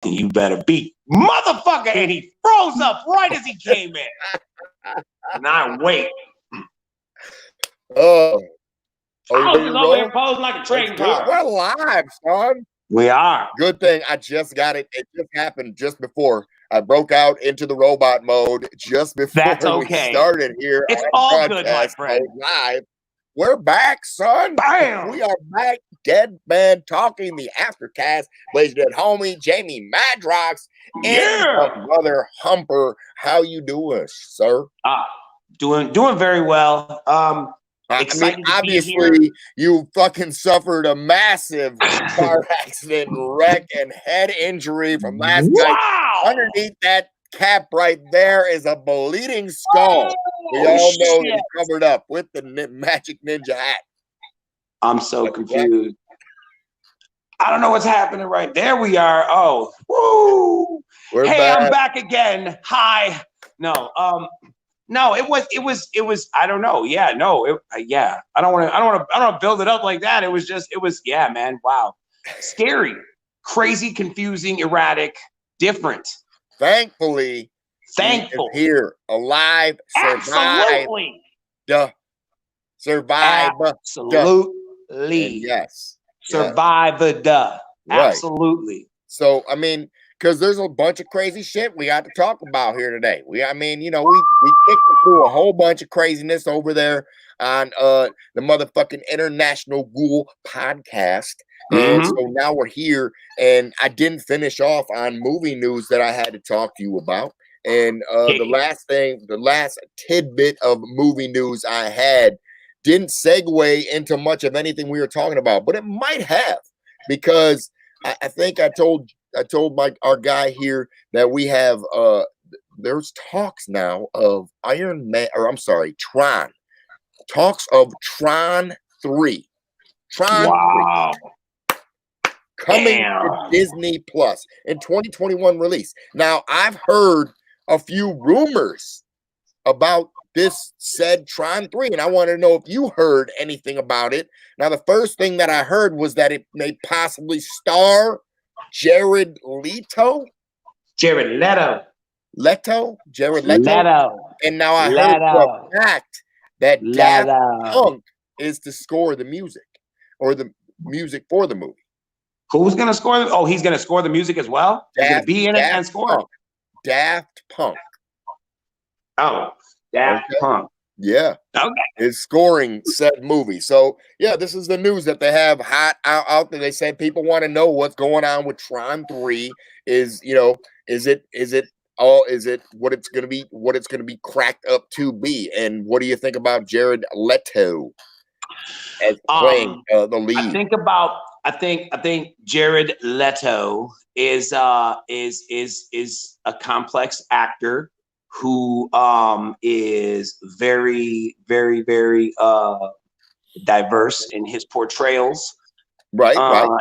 You better be motherfucker. And he froze up right as he came in. And I wait. Oh. I was just over here posing like a trading card. We're live, son. We are. Good thing I just got it. It just happened just before I broke out into the robot mode just before we started here. It's all good, my friend. Live. We're back, son. Bam. We are back. Dead Man Talking, the Aftercast. Blaze Dead Homie, Jamie Madrox, and Brother Humper. How you doing, sir? Doing very well. I mean, obviously, you fucking suffered a massive car accident, wreck, and head injury from last night. Underneath that cap right there is a bleeding skull. We all know he's covered up with the magic ninja hat. I'm so confused. I don't know what's happening right there. We are. Oh, woo! We're back. I'm back again. Hi. No. No, it was. I don't know. Yeah, no. Yeah. I don't want to build it up like that. It was. Yeah, man. Wow. Scary, crazy, confusing, erratic, different. Thankfully, here, alive, survive. Survive. Absolutely. Yes. Survive the duh. Right. Absolutely. So, I mean, because there's a bunch of crazy shit we got to talk about here today. We kicked through a whole bunch of craziness over there on the motherfucking International Ghoul podcast. And so now we're here, and I didn't finish off on movie news that I had to talk to you about. And the last tidbit of movie news I had didn't segue into much of anything we were talking about, but it might have, because I think I told our guy here that we have there's talks now of Tron. Talks of Tron 3. Tron 3 coming to Disney Plus in 2021 release. Now, I've heard a few rumors about this said Tron 3, and I want to know if you heard anything about it. Now, the first thing that I heard was that it may possibly star Jared Leto. Jared Leto. And now I heard the fact that Daft Punk is to score the music, or the music for the movie. Who's going to score? Oh, he's going to score the music as well? He's going to be in it and score? Daft Punk. Oh, Daft Punk. Yeah. Okay. Is scoring said movie. So, yeah, this is the news that they have hot out there. They said people want to know what's going on with Tron 3. Is it what it's going to be cracked up to be? And what do you think about Jared Leto as playing the lead? I think Jared Leto is a complex actor who is very, very, very diverse in his portrayals. Right.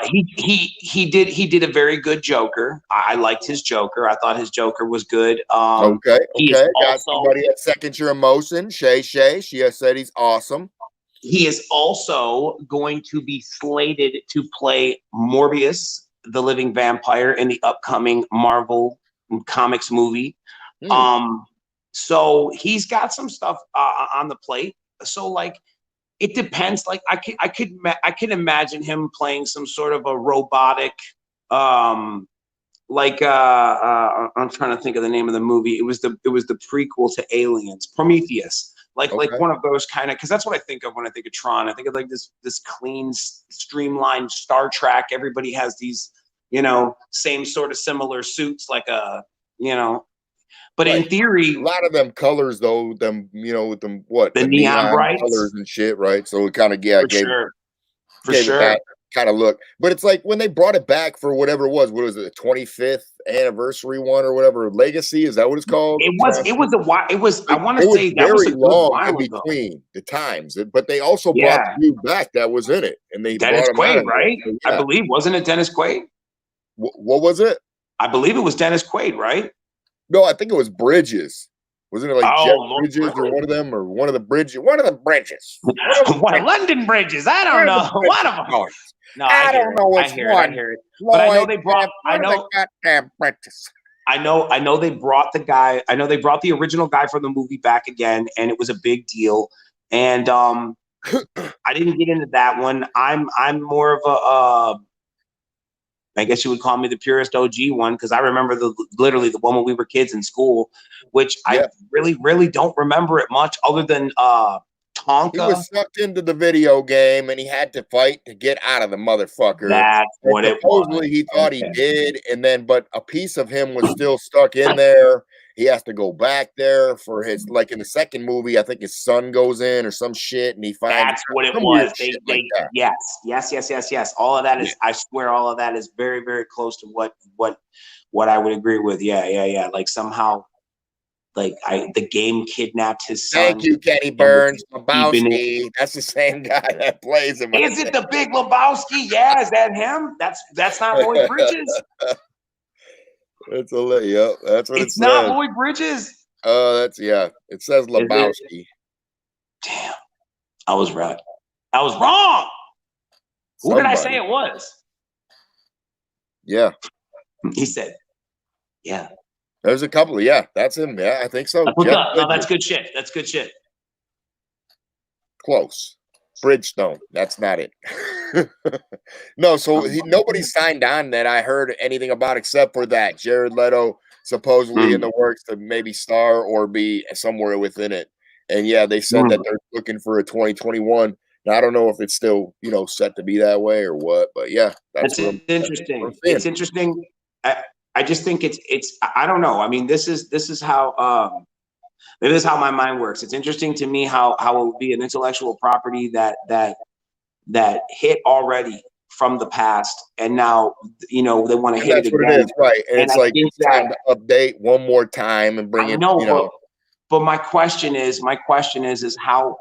He did a very good Joker. I liked his Joker. I thought his Joker was good. Okay. Got somebody at Second Your Emotion. Shay. She has said he's awesome. He is also going to be slated to play Morbius, the living vampire, in the upcoming Marvel Comics movie. So he's got some stuff on the plate. So like, it depends. Like I could imagine him playing some sort of a robotic, I'm trying to think of the name of the movie. It was the prequel to Aliens, Prometheus. Like one of those kind of, because that's what I think of when I think of Tron. I think of like this clean, streamlined Star Trek. Everybody has these, same sort of similar suits, like But in theory, a lot of them colors though, with them the neon bright colors and shit, right? So it kind of gave that kind of look. But it's like when they brought it back for whatever it was. What was it, the 25th anniversary one or whatever? Legacy, is that what it's called? I want to say that was a good long in between the times. But they also brought the dude back that was in it, and they Dennis Quaid, right? So, I believe, wasn't it Dennis Quaid? What was it? I believe it was Dennis Quaid, right? No, I think it was Bridges. Wasn't it like Oh, Jeff Lord, Bridges or really? one of them, or one of the bridges? One of the bridges. One of London bridges. I don't know. One of them. Oh, No, I don't know which I hear one. it. I hear it. But I know they brought. One of the goddamn bridges. I know they brought the guy. I know they brought the original guy from the movie back again, and it was a big deal. And I didn't get into that one. I'm more of a I guess you would call me the purest OG one, because I remember literally the one when we were kids in school, which I really don't remember it much other than Tonka. He was sucked into the video game and he had to fight to get out of the motherfucker. That's what it was. Supposedly he thought he did, and then but a piece of him was still stuck in there. He has to go back there for his, like in the second movie, I think his son goes in or some shit, and he finds that's what it was. Yes. All of that is, I swear, all of that is very, very close to what I would agree with. Yeah. Like somehow, like the game kidnapped his son. Thank you, Kenny Burns. Lebowski. That's the same guy that plays him. Is it the big Lebowski? Yeah, is that him? That's not Lloyd Bridges. That's that's what it's not Lloyd Bridges. That's it says Lebowski. Damn, I was right. I was wrong. Who did I say it was? Yeah, he said. Yeah, there's a couple. That's him. Yeah, I think so. No, that's good shit. That's good shit. Close. Bridgestone. That's not it. No, so nobody signed on that I heard anything about except for that Jared Leto supposedly in the works to maybe star or be somewhere within it. And yeah, they said that they're looking for a 2021. Now, I don't know if it's still, set to be that way or what, but yeah, that's interesting. It's interesting. I just think it's I don't know. I mean, this is how maybe this is how my mind works. It's interesting to me how it would be an intellectual property that hit already from the past, and now they want to hit it again. That's what it is, right? And it's like it's time to update one more time and bring it. But my question is how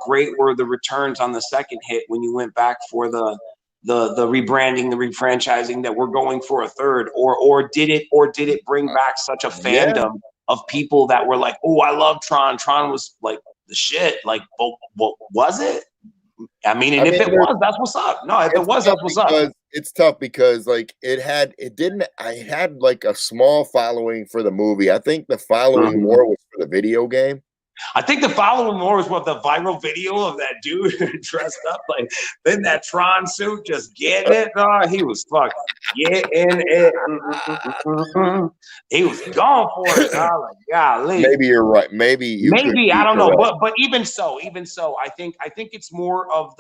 great were the returns on the second hit when you went back for the rebranding, the refranchising, that we're going for a third, or did it bring back such a fandom of people that were like, oh, I love Tron. Tron was like the shit. Like, what was it? I mean, if it was, that's what's up. No, if it was, that's what's up. It's tough because like I had like a small following for the movie. I think the following more was for the video game. I think the following more was what the viral video of that dude dressed up like in that Tron suit, just getting it. Oh, he was fucking getting it. He was going for it. Like, golly. Maybe you're right. Maybe I don't know. Right. But even so, I think it's more of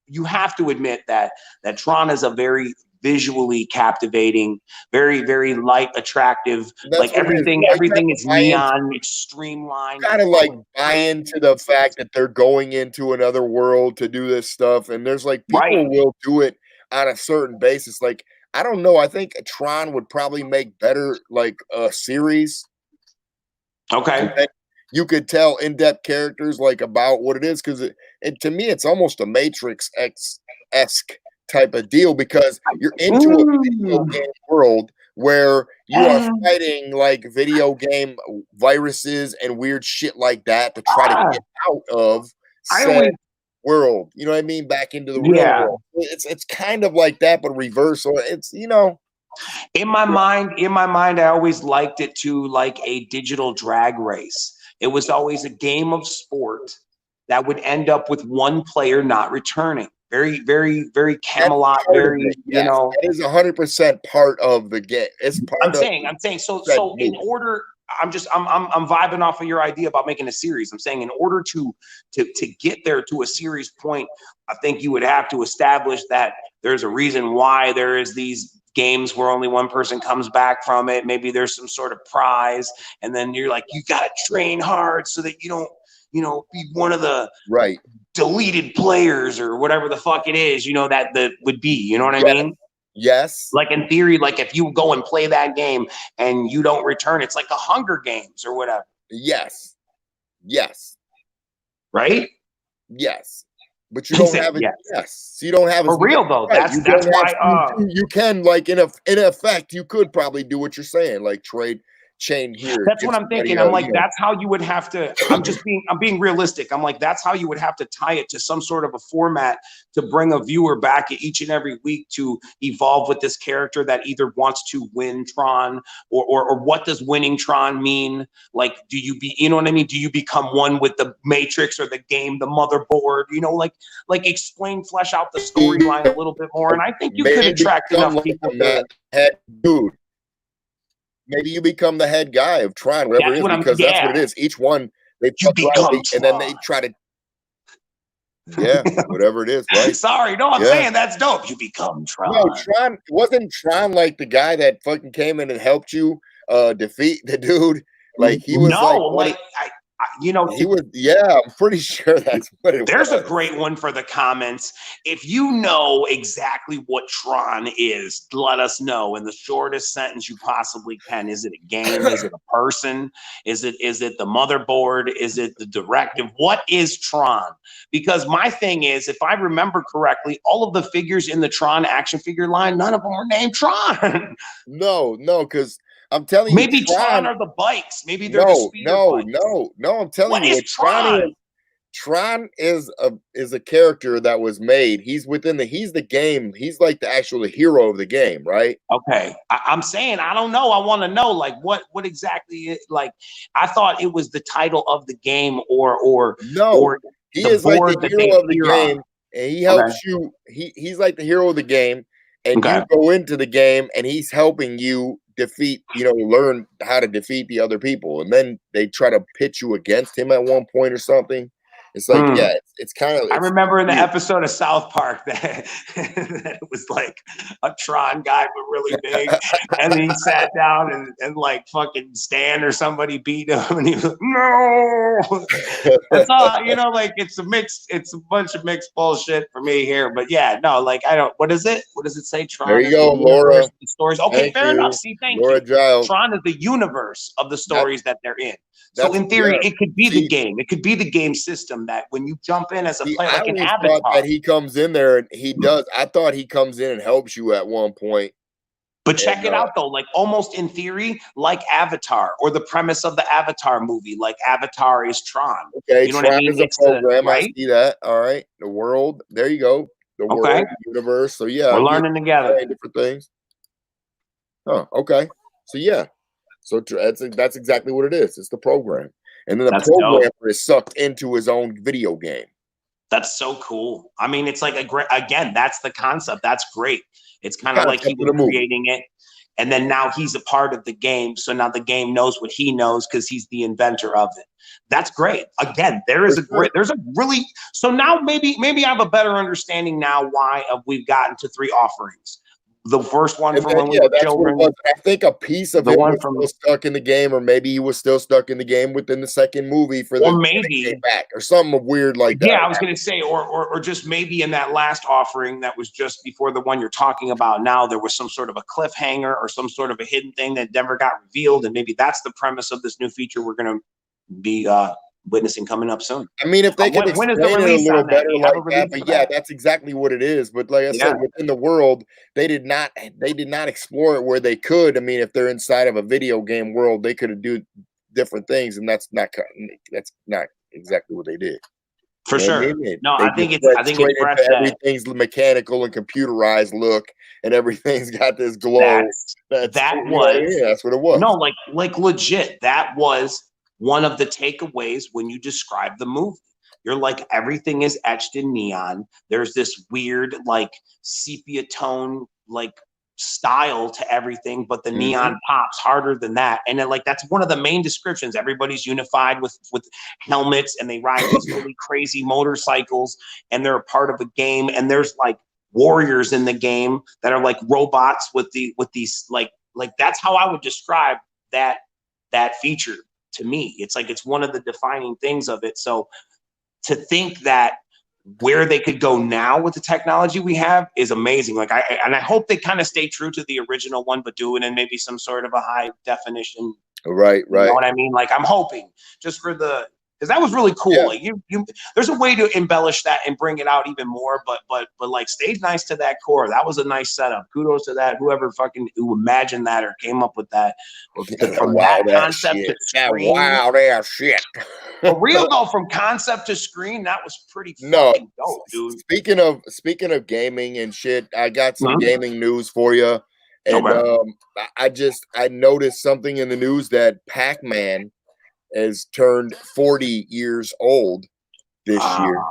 you have to admit that Tron is a very visually captivating, very, very light, attractive. Like everything is neon, it's streamlined. Gotta like buy into the fact that they're going into another world to do this stuff, and there's like people will do it on a certain basis. Like I don't know, I think Tron would probably make better like a series. Okay. You could tell in-depth characters like about what it is, because to me it's almost a Matrix-esque type of deal, because you're into a video game world where you are fighting like video game viruses and weird shit like that to try to get out of said world. You know what I mean? Back into the real world. It's kind of like that, but reverse. So it's in my mind, I always liked it to like a digital drag race. It was always a game of sport that would end up with one player not returning. Very, very, very Camelot. Very, it is 100% part of the game. It's part. I'm saying. So in order, I'm vibing off of your idea about making a series. I'm saying in order to get there to a series point, I think you would have to establish that there's a reason why there is these games where only one person comes back from it. Maybe there's some sort of prize, and then you're like, you got to train hard so that you don't, be one of the deleted players or whatever the fuck it is, that would be, you know what I mean? Yes. Like in theory, like if you go and play that game and you don't return, it's like a Hunger Games or whatever. Yes. Right? Yes. But you don't have it. Yes. So you don't have it. For real though. That's why you can, like in effect, you could probably do what you're saying, like trade chain here. That's what I'm thinking. I'm like, that's how you would have to. I'm being realistic. I'm like, that's how you would have to tie it to some sort of a format to bring a viewer back each and every week to evolve with this character that either wants to win Tron or what does winning Tron mean? Like, you know what I mean? Do you become one with the Matrix or the game, the motherboard? You know, like explain, flesh out the storyline a little bit more. And I think you could attract enough people to. Dude. Maybe you become the head guy of Tron, whatever it is, because that's what it is. Each one they become and then they try to, whatever it is, right? Sorry, no, I'm saying that's dope. You become Tron. No, Tron wasn't Tron like the guy that fucking came in and helped you defeat the dude. Like he was he was, I'm pretty sure that's what it was. There's a great one for the comments. If you know exactly what Tron is, let us know in the shortest sentence you possibly can. Is it a game? Is it a person? Is it the motherboard? Is it the directive? What is Tron? Because my thing is, if I remember correctly, all of the figures in the Tron action figure line, none of them were named Tron. No, because I'm telling you, maybe Tron are the bikes. Maybe they're the speeder bikes. No. I'm telling you, what Tron? Tron is a character that was made. He's the game. He's like the hero of the game, right? Okay, I'm saying I don't know. I want to know like what exactly like. I thought it was the title of the game or he is like the hero of the game, and he helps you. He's like the hero of the game, and you go into the game, and he's helping you defeat, learn how to defeat the other people, and then they try to pit you against him at one point or something. It's like, it's kind of. I remember in the episode of South Park that it was like a Tron guy, but really big, and then he sat down and like fucking Stan or somebody beat him, and he was like, no. That's all, like it's a bunch of mixed bullshit for me here, but like I don't. What is it? What does it say? Tron. There you go, Laura. The stories. Okay, fair enough. See, thank Laura you. Giles. Tron is the universe of the stories that they're in. So in theory, it could be the game. It could be the game system that when you jump in as a player, like an avatar. That he comes in there and he does. I thought he comes in and helps you at one point. But check it out though, like almost in theory, like Avatar or the premise of the Avatar movie, like Avatar is Tron. Okay, you know Tron what I mean? Is a program. I see that. All right, the world. There you go. The world, the universe. So we're learning together. Different things. Oh, okay. So So that's exactly what it is. It's the program. And then the programmer is sucked into his own video game. That's so cool. I mean, it's like again, that's the concept. That's great. It's kind of like he was creating it. And then now he's a part of the game. So now the game knows what he knows because he's the inventor of it. That's great. Again, there's a really, so now maybe I have a better understanding now why we've gotten to 3 offerings. The first one from when we were children. I think a piece of it was still stuck in the game, or maybe he was still stuck in the game within the second movie for the back or something weird like that. Yeah, I was gonna say, or just maybe in that last offering that was just before the one you're talking about now, there was some sort of a cliffhanger or some sort of a hidden thing that never got revealed, and maybe that's the premise of this new feature we're gonna be witnessing coming up soon. I mean, if they could explain it a little better like that, but that's exactly what it is. But like I said, within the world, they did not explore it where they could. I mean, if they're inside of a video game world, they could do different things, and that's not exactly what they did. For sure. I think everything's mechanical and computerized look, and everything's got this glow. That's what it was. No, like legit, that was one of the takeaways when you describe the movie. You're like, everything is etched in neon. There's this weird, like, sepia tone, like, style to everything, but the neon pops harder than that. And then, like, that's one of the main descriptions. Everybody's unified with helmets, and they ride these really crazy motorcycles, and they're a part of a game. And there's, like, warriors in the game that are, like, robots with these, like, that's how I would describe that feature. To me, it's like it's one of the defining things of it. So to think that where they could go now with the technology we have is amazing. Like I hope they kind of stay true to the original one, but do it in maybe some sort of a high definition. Right. You know what I mean? Like I'm hoping just for the because that was really cool. Yeah. Like you, there's a way to embellish that and bring it out even more. But like stayed nice to that core. That was a nice setup. Kudos to that. Whoever who imagined that or came up with that, from that concept to screen. Wow, that shit. For real though, from concept to screen, that was pretty fucking dope, dude. Speaking of gaming and shit, I got some gaming news for you. And I noticed something in the news that Pac-Man has turned 40 years old this year.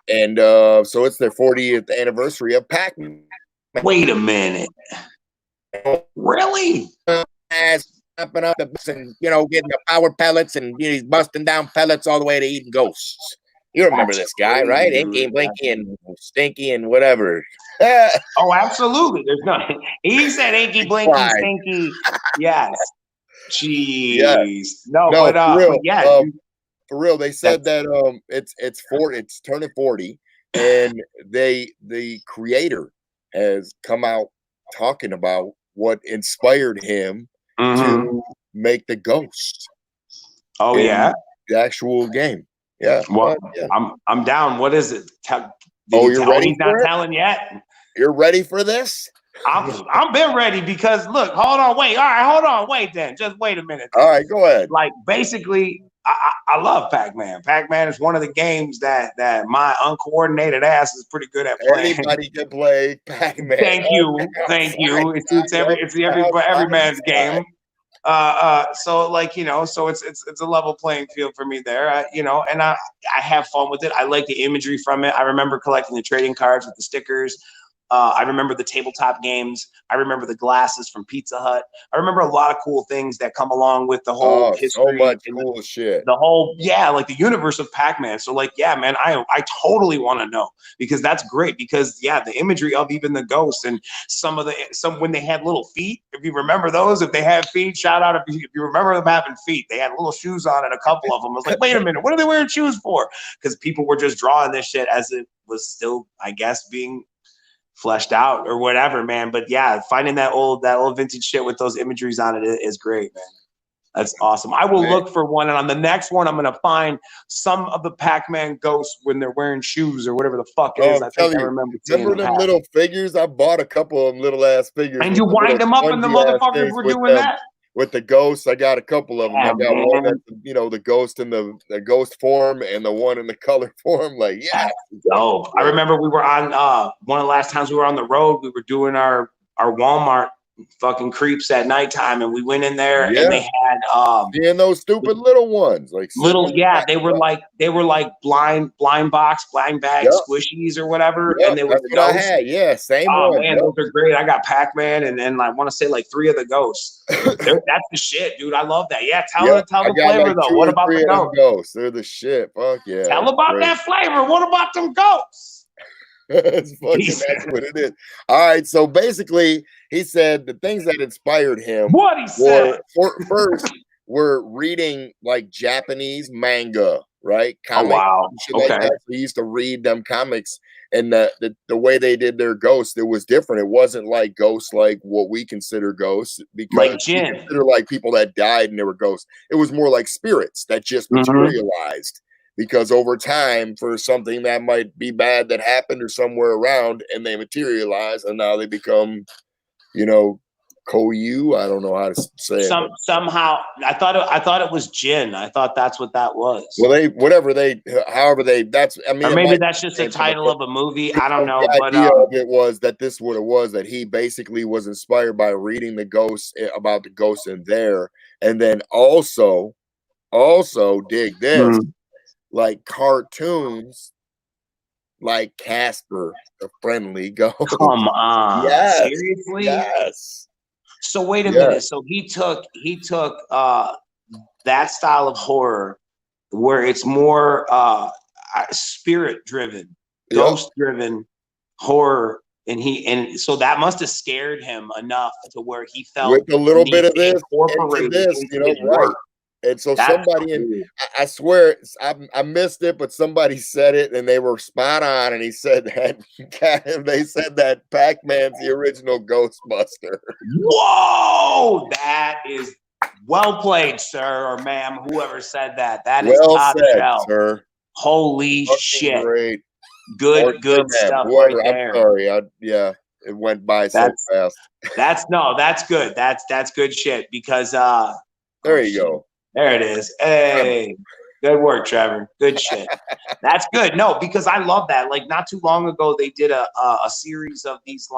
And so it's their 40th anniversary of Pac-Man. Wait a minute. Really? Jumping up and getting the power pellets, and he's busting down pellets all the way to eating ghosts. You remember this guy, right? Inky and Blinky and Stinky and whatever. Oh, absolutely. There's nothing. He said Inky, Blinky, Stinky. Yes. Jeez. Yeah. No, but for real, yeah. For real, they said that it's turning 40, and the creator has come out talking about what inspired him to make the ghost. Oh yeah, the actual game. Yeah. Well, I'm down. What is it? You're ready? He's not telling yet. You're ready for this? I'm been ready because look, hold on, wait. All right, hold on, wait. Then just wait a minute. All right, go ahead. Like basically, I love Pac-Man. Pac-Man is one of the games that my uncoordinated ass is pretty good at playing. Anybody can play Pac-Man. Thank you. It's every man's game. So like so it's a level playing field for me there. And I have fun with it. I like the imagery from it. I remember collecting the trading cards with the stickers. I remember the tabletop games. I remember the glasses from Pizza Hut. I remember a lot of cool things that come along with the whole history. So much cool shit. The whole, like the universe of Pac-Man. So like, yeah, man, I totally want to know, because that's great. Because the imagery of even the ghosts and some when they had little feet, if you remember those, if they had feet, shout out if you remember them having feet. They had little shoes on and a couple of them. I was like, wait a minute, what are they wearing shoes for? Because people were just drawing this shit as it was still, I guess, being fleshed out or whatever, man. But yeah, finding that old vintage shit with those imageries on it is great, man. That's awesome. I will look for one, and on the next one, I'm gonna find some of the Pac-Man ghosts when they're wearing shoes or whatever the fuck it is. I think I remember. Remember them little figures? I bought a couple of them little ass figures. And you wind them up, and the motherfuckers were doing that. With the ghosts, I got a couple of them. I got one that's the ghost in the ghost form, and the one in the color form. Like, dope. I remember we were on one of the last times we were on the road. We were doing our Walmart fucking creeps at nighttime, and we went in there and they had seeing those stupid little ones, like little they were like blind bag squishies or whatever, and they were ghosts. Same one. Man, those are great. I got Pac-Man and I want to say like 3 of the ghosts. That's the shit, dude. I love that. Tell the flavor though. What about the ghosts? They're the shit. Fuck yeah. Tell about that flavor. What about them ghosts? That's what it is. All right, so basically he said the things that inspired him first were reading like Japanese manga, right? Comics, like that. So he used to read them comics, and the way they did their ghosts, it was different. It wasn't like ghosts like what we consider ghosts, because like we consider like people that died and they were ghosts. It was more like spirits that just materialized. Because over time, for something that might be bad that happened or somewhere around, and they materialize, and now they become, Koyu. I don't know how to say it. Somehow, I thought it was Jin. I thought that's what that was. Well, that's. I mean, or maybe that's just the title of a movie. I don't know. The idea of it was that this what it was, that he basically was inspired by reading the ghosts about the ghosts in there, and then also dig this. Like cartoons, like Casper, the friendly ghost. Come on, seriously? Yes. So wait a minute. So he took that style of horror, where it's more spirit driven, ghost driven horror, and so that must have scared him enough to where he felt with a little bit of this, right. And so I swear I missed it, but somebody said it and they were spot on. And he said that they said that Pac-Man's the original Ghostbuster. Whoa, that is Well played, sir or ma'am, whoever said that. That is Well top said, shelf. sir. Holy Fucking shit. great. Good stuff right Whoever, there. I'm sorry. Yeah, it went by so fast. That's good. That's good shit because there you go. There it is. Hey, good work, Trevor. Good shit. That's good. No, because I love that. Like not too long ago, they did a series of these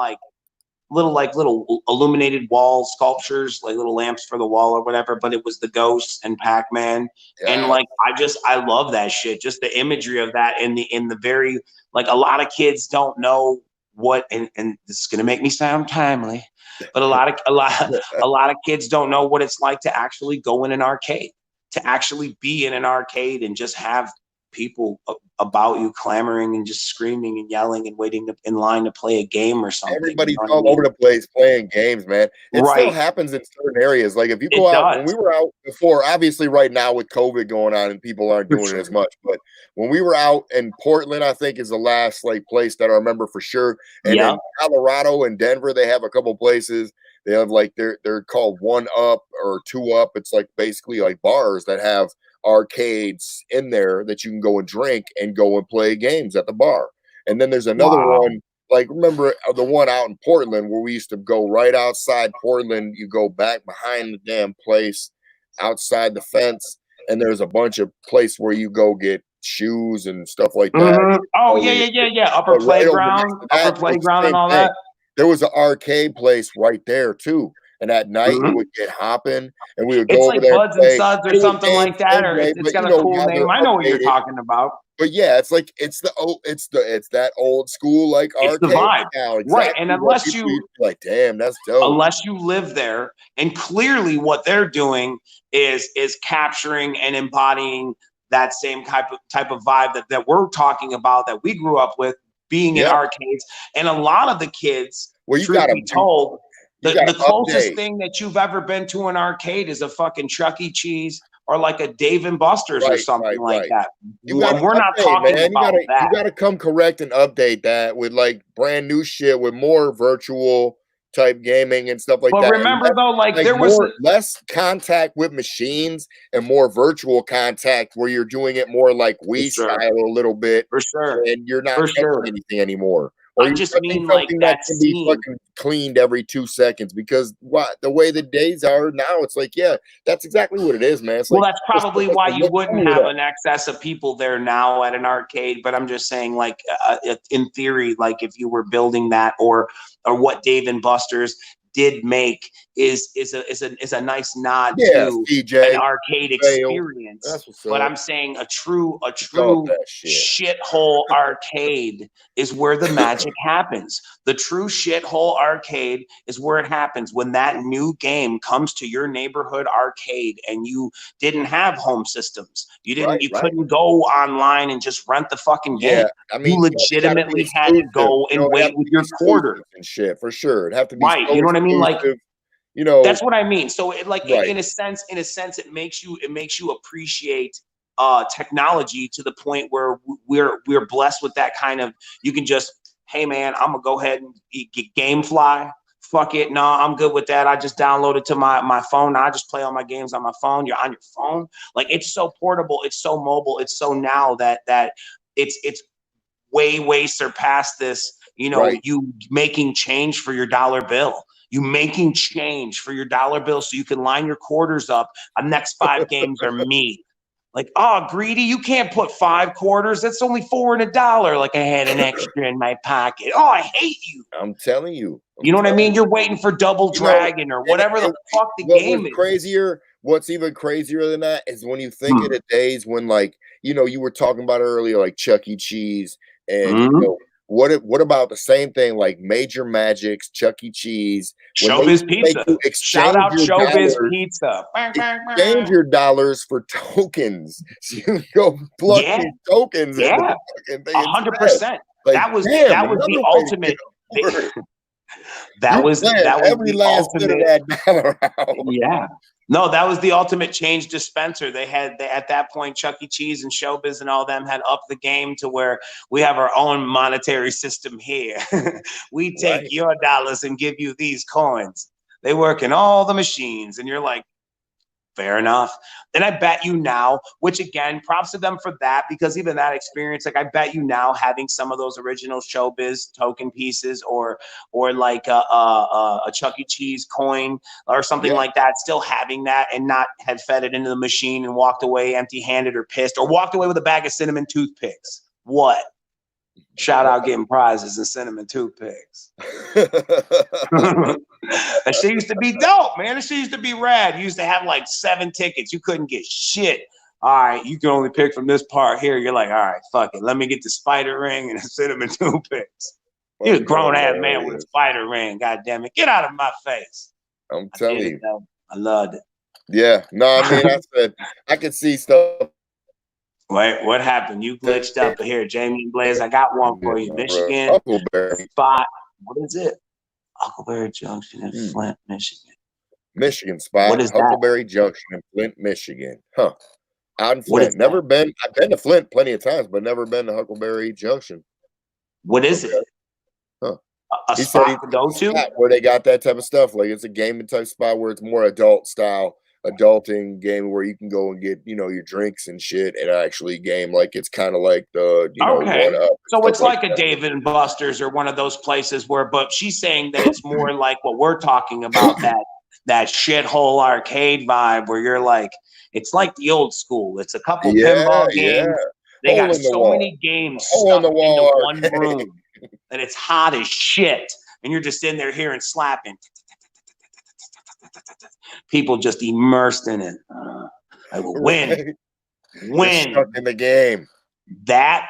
little illuminated wall sculptures, like little lamps for the wall or whatever, but it was the ghosts and Pac-Man. Yeah. And like I love that shit. Just the imagery of that in the very, like, a lot of kids don't know what, and this is gonna make me sound timely, but a lot of kids don't know what it's like to actually go in an arcade, to actually be in an arcade and just have people about you clamoring and just screaming and yelling and waiting in line to play a game or something. Everybody's all over the place playing games, man. It still happens in certain areas. Like if you go out, when we were out before, obviously right now with COVID going on and people aren't doing it as much, but when we were out in Portland, I think is the last like place that I remember for sure. And in Colorado and Denver, they have a couple places. They have like they're called 1 Up or 2 Up. It's like basically like bars that have arcades in there that you can go and drink and go and play games at the bar. And then there's another one, like remember the one out in Portland where we used to go right outside Portland. You go back behind the damn place outside the fence, and there's a bunch of place where you go get shoes and stuff like that. Oh yeah. Upper playground and all that. There was an arcade place right there too. And at night we would get hopping and we would go over there. Buds and Suds or something like that, or it's got a cool name. I know what you're talking about. But yeah, it's like it's that old school like arcade. It's the vibe now, exactly. Right? And unless you like, damn, that's dope. Unless you live there, and clearly what they're doing is capturing and embodying that same type of vibe that we're talking about, that we grew up with, being in arcades. And a lot of the kids, truth be told, the closest thing that you've ever been to an arcade is a fucking Chuck E. Cheese or like a Dave and Buster's or something like that. We're not talking about that. You got to come correct and update that with like brand new shit with more virtual type gaming and stuff like that. But remember though, like there was less contact with machines and more virtual contact where you're doing it more like Wii style a little bit. For sure. And you're not touching anything anymore. Or I just mean like that can be fucking cleaned every 2 seconds, because the way the days are now, it's like, yeah, that's exactly what it is, man. It's well, that's probably why you wouldn't have an excess of people there now at an arcade. But I'm just saying, like, in theory, like if you were building that, or what Dave and Buster's did make is a nice nod to an arcade experience. But I'm saying a true shithole arcade is where the magic happens. The true shithole arcade is where it happens when that new game comes to your neighborhood arcade and you didn't have home systems. You didn't. You couldn't go online and just rent the fucking game. Yeah, I mean, you legitimately had to go and wait with your quarter and shit for sure. It'd have to be right. You know what I mean? Like, you know, that's what I mean. So it like in a sense, it makes you appreciate technology to the point where we're blessed with that kind of, you can just, hey man, I'm gonna go ahead and get GameFly. Fuck it. No, I'm good with that. I just download it to my phone. I just play all my games on my phone. You're on your phone. Like, it's so portable. It's so mobile. It's so now that it's way surpassed this, you know, you making change for your dollar bill. You making change for your dollar bill so you can line your quarters up. The next 5 games are me. Like, oh, greedy, you can't put 5 quarters. That's only $4 and $1. Like, I had an extra in my pocket. Oh, I hate you. I'm telling you. You know what I mean? You're waiting for Double Dragon or whatever the fuck the game is. What's even crazier than that is when you think of the days when, like, you know, you were talking about earlier, like Chuck E. Cheese, and you know, what about the same thing like Major Magics, Chuck E. Cheese, Showbiz Pizza? Shout out Showbiz Pizza. Exchange your dollars for tokens. So you go plug in tokens. Yeah, 100%. That was the ultimate. That was every last bit of that dollar out. Yeah. No, that was the ultimate change dispenser. They at that point, Chuck E. Cheese and Showbiz and all them had upped the game to where we have our own monetary system here. We take your dollars and give you these coins. They work in all the machines, and you're like, Fair enough. And I bet you now, which again, props to them for that, because even that experience, like I bet you now having some of those original Showbiz token pieces or like a Chuck E. Cheese coin or something like that, still having that and not had fed it into the machine and walked away empty-handed or pissed or walked away with a bag of cinnamon toothpicks. What? Shout out getting prizes and cinnamon toothpicks. That shit used to be dope, man. That shit used to be rad. You used to have like 7 tickets. You couldn't get shit. All right, you can only pick from this part here. You're like, all right, fuck it. Let me get the spider ring and the cinnamon toothpicks. You're a grown ass man with a spider ring. God damn it. Get out of my face. I'm telling you. I loved it. Yeah. No, I mean, I said I could see stuff. Wait, what happened? You glitched up here, Jamie and Blaze. I got one for you. Michigan Huckleberry spot. What is it? Huckleberry Junction in Flint, Michigan. Michigan spot. What is Huckleberry that? Junction in Flint, Michigan. Huh. Out in Flint. Never been. I've been to Flint plenty of times, but never been to Huckleberry Junction. What is it? Huh. A spot to go to? Where they got that type of stuff. Like it's a gaming type spot where it's more adult style. Adulting game where you can go and get your drinks and shit and actually game like it's kind of like the okay. One Up. So it's like a Dave and Buster's or one of those places where, but she's saying that it's more like what we're talking about, that shithole arcade vibe where you're like, it's like the old school. It's a couple pinball games. Yeah. They got so many games stuck into one room that it's hot as shit, and you're just in there hearing slapping. People just immersed in it. I will win. Win. Stuck in the game. That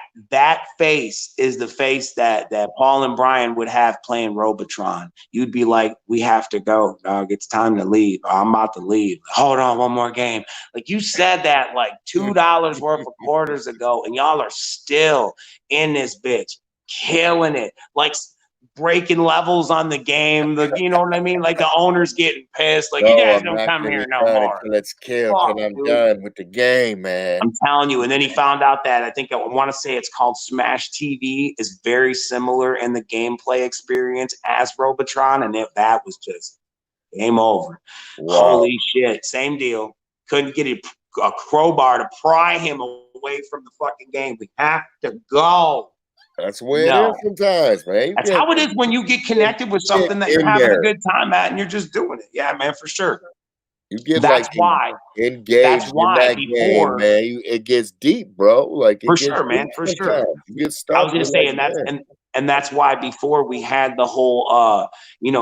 face is the face that Paul and Brian would have playing Robotron. You'd be like, we have to go, dog. It's time to leave. I'm about to leave. Hold on, one more game. Like you said that like $2 worth of quarters ago, and y'all are still in this bitch, killing it. Like breaking levels on the game, you know what I mean? Like the owner's getting pissed. Like, you guys don't come here no more. Let's kill till I'm done with the game, man. I'm telling you. And then he found out that I want to say it's called Smash TV is very similar in the gameplay experience as Robotron, and that was just game over. Wow. Holy shit! Same deal. Couldn't get a crowbar to pry him away from the fucking game. We have to go. That's the way it is sometimes, man. That's how it is when you get connected with something that you're having a good time at and you're just doing it. Yeah, man, for sure. You get engaged. That's why in that game, man. It gets deep, bro. Like for sure, man, for sure. You get stuck. I was gonna say, and that's why before we had the whole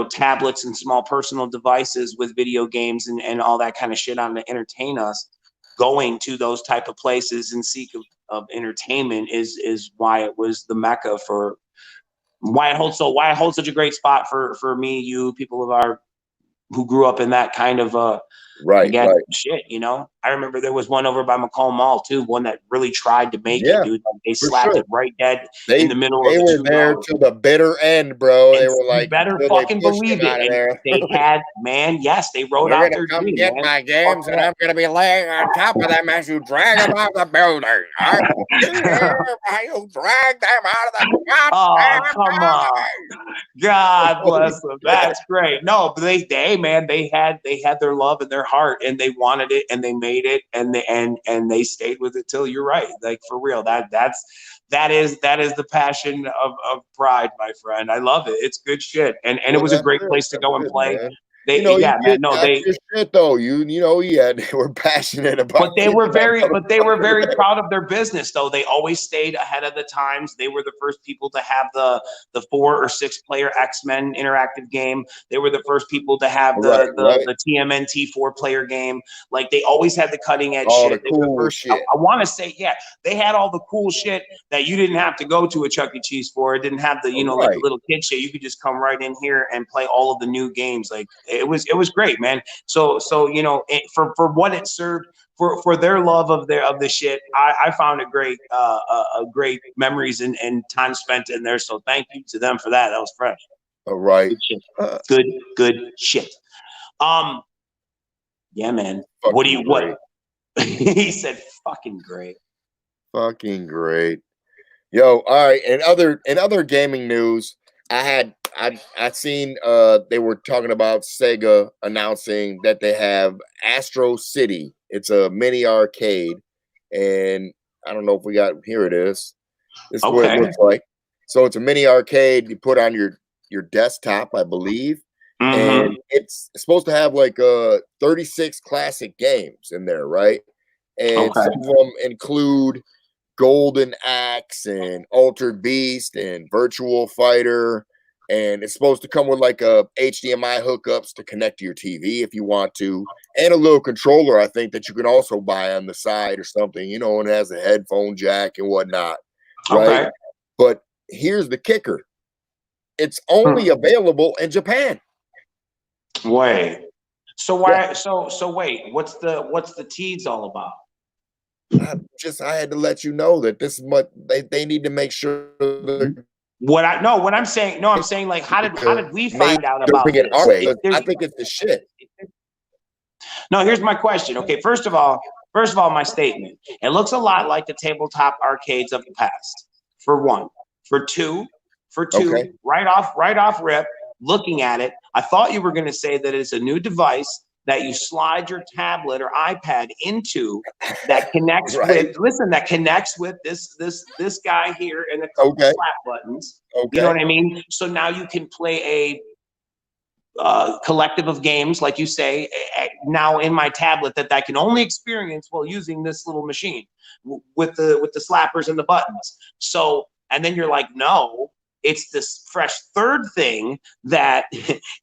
tablets and small personal devices with video games and all that kind of shit on to entertain us. Going to those type of places and seek of entertainment is why it was the mecca for why it holds such a great spot for me, you, people who grew up in that kind of right shit, I remember there was one over by McCall Mall too, one that really tried to make it, dude. Like, they slapped it right dead in the middle of the They were there to the bitter end, bro. They were like, you better fucking believe it. They had, man, yes, they wrote out their dream. Get my games, and I'm gonna be laying on top of them as you drag them out of the building. You drag them out of the come on. God bless them. That's great. No, but they had their love in their heart, and they wanted it, and they made it, and they stayed with it till you're right. Like for real. That is the passion of Pride, my friend. I love it. It's good shit. And it was a great place to go and play. Man. They shit though. They were passionate about. But they were very proud of their business though. They always stayed ahead of the times. They were the first people to have the 4 or 6 player X-Men interactive game. They were the first people to have the TMNT 4-player game. Like they always had the cutting edge shit. The cool shit. I want to say, they had all the cool shit that you didn't have to go to a Chuck E. Cheese for. It didn't have the like the little kid shit. You could just come right in here and play all of the new games. Like it was great, man. So for what it served, for their love of the shit, I found it great, great memories and time spent in there. So thank you to them for that. That was fresh. All right, good shit. Yeah, man. What he said? Fucking great. Fucking great. Yo, all right. And other gaming news, I had I seen they were talking about Sega announcing that they have Astro City. It's a mini arcade, and I don't know if we got here. It is. This is what it Okay. looks like. So it's a mini arcade you put on your desktop, I believe, and it's supposed to have like 36 classic games in there, right? And Okay. some of them include Golden Axe and Altered Beast and Virtual Fighter. And it's supposed to come with like a HDMI hookups to connect to your TV if you want to, and a little controller, I think, that you can also buy on the side or something, you know, and it has a headphone jack and whatnot, right? Okay. But here's the kicker: it's only available in Japan. Wait. So why? So wait. What's the tease all about? I had to let you know that this is what they need to make sure. What I'm saying, I'm saying like, how did we find out about this? I think it's the shit. No, here's my question. Okay, first of all, my statement. It looks a lot like the tabletop arcades of the past. For one, for two, Okay. right off rip. Looking at it, I thought you were going to say that it's a new device that you slide your tablet or iPad into that connects that connects with this guy here and a couple slap buttons. Okay. You know what I mean? So now you can play a collective of games, like you say, now in my tablet that I can only experience while using this little machine with the slappers and the buttons. So, and then you're like, no, it's this fresh third thing that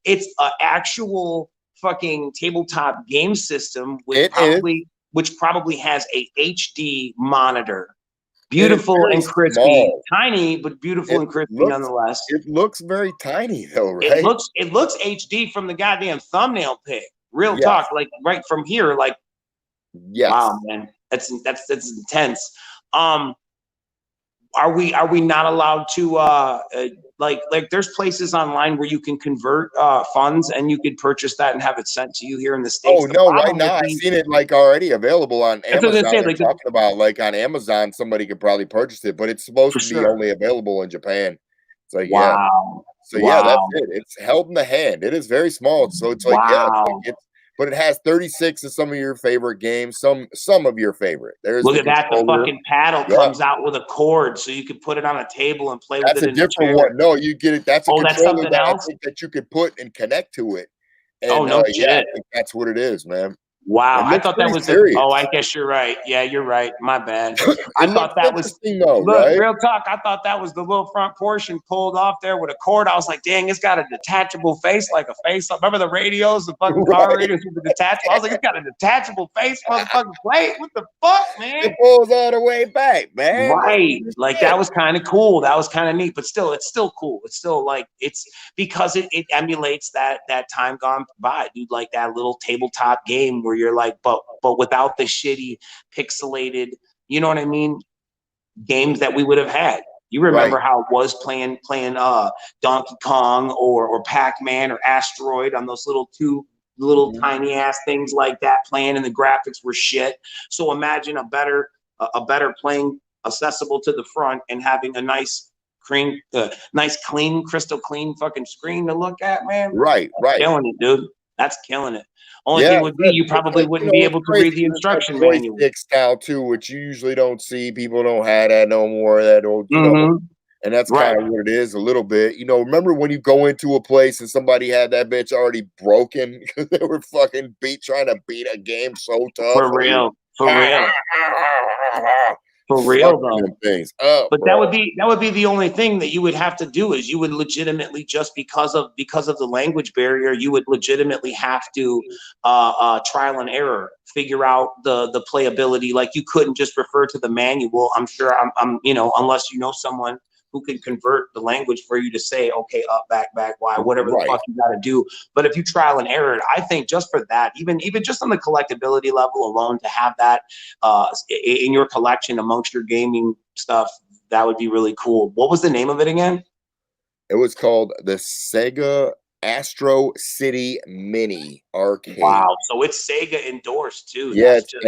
it's an actual fucking tabletop game system which probably has a HD monitor. Beautiful and crispy, small. Tiny, but beautiful and crispy nonetheless. It looks very tiny though, right? It looks HD from the goddamn thumbnail pic. Real talk, like right from here, like wow, man, that's intense. Are we not allowed to like there's places online where you can convert funds and you could purchase that and have it sent to you here in the States? Oh no, right now I've seen it like already available on Amazon. Like, talking about like on Amazon, somebody could probably purchase it, but it's supposed to be only available in Japan. It's like So that's it. It's held in the hand. It is very small. So it's like but it has 36 of some of your favorite games, some of your favorite. Look at that. The fucking paddle comes out with a cord, so you could put it on a table and play with it. That's a different one. No, you get it. That's a controller that I think that you could put and connect to it. And, no shit. I think that's what it is, man. Wow, I thought that was I guess you're right. Yeah, you're right. My bad. I thought that was real talk. I thought that was the little front portion pulled off there with a cord. I was like, dang, it's got a detachable face, like a face. Remember the radios, the fucking car radios with the detachable? I was like, it's got a detachable face, motherfucking plate. What the fuck, man? It pulls all the way back, man. Right. Like that was kind of cool. That was kind of neat, but still, it's still cool. It's still like it's because it emulates that time gone by, dude. Like that little tabletop game where you're like, but without the shitty pixelated, you know what I mean, games that we would have had. You remember how it was playing Donkey Kong or Pac-Man or Asteroid on those little tiny ass things like that playing, and the graphics were shit. So imagine a better playing accessible to the front and having a nice clean, crystal clean fucking screen to look at, man. Right. Killing it, dude. That's killing it. Only thing would be you probably wouldn't be able to read the instruction manual. Style too, which you usually don't see. People don't have that no more. That old, you know, and that's kind of what it is a little bit. You know, remember when you go into a place and somebody had that bitch already broken because they were fucking trying to beat a game so tough. For real. For real though. But that would be the only thing that you would have to do is you would legitimately, just because of the language barrier, you would legitimately have to trial and error, figure out the playability. Like you couldn't just refer to the manual. I'm sure I'm unless you know someone who can convert the language for you to say, okay, up, back, Y, whatever the fuck you got to do. But if you trial and error, I think just for that, even just on the collectability level alone, to have that in your collection amongst your gaming stuff, that would be really cool. What was the name of it again? It was called the Sega Astro City Mini Arcade. Wow. So it's Sega endorsed too. Yeah, That's just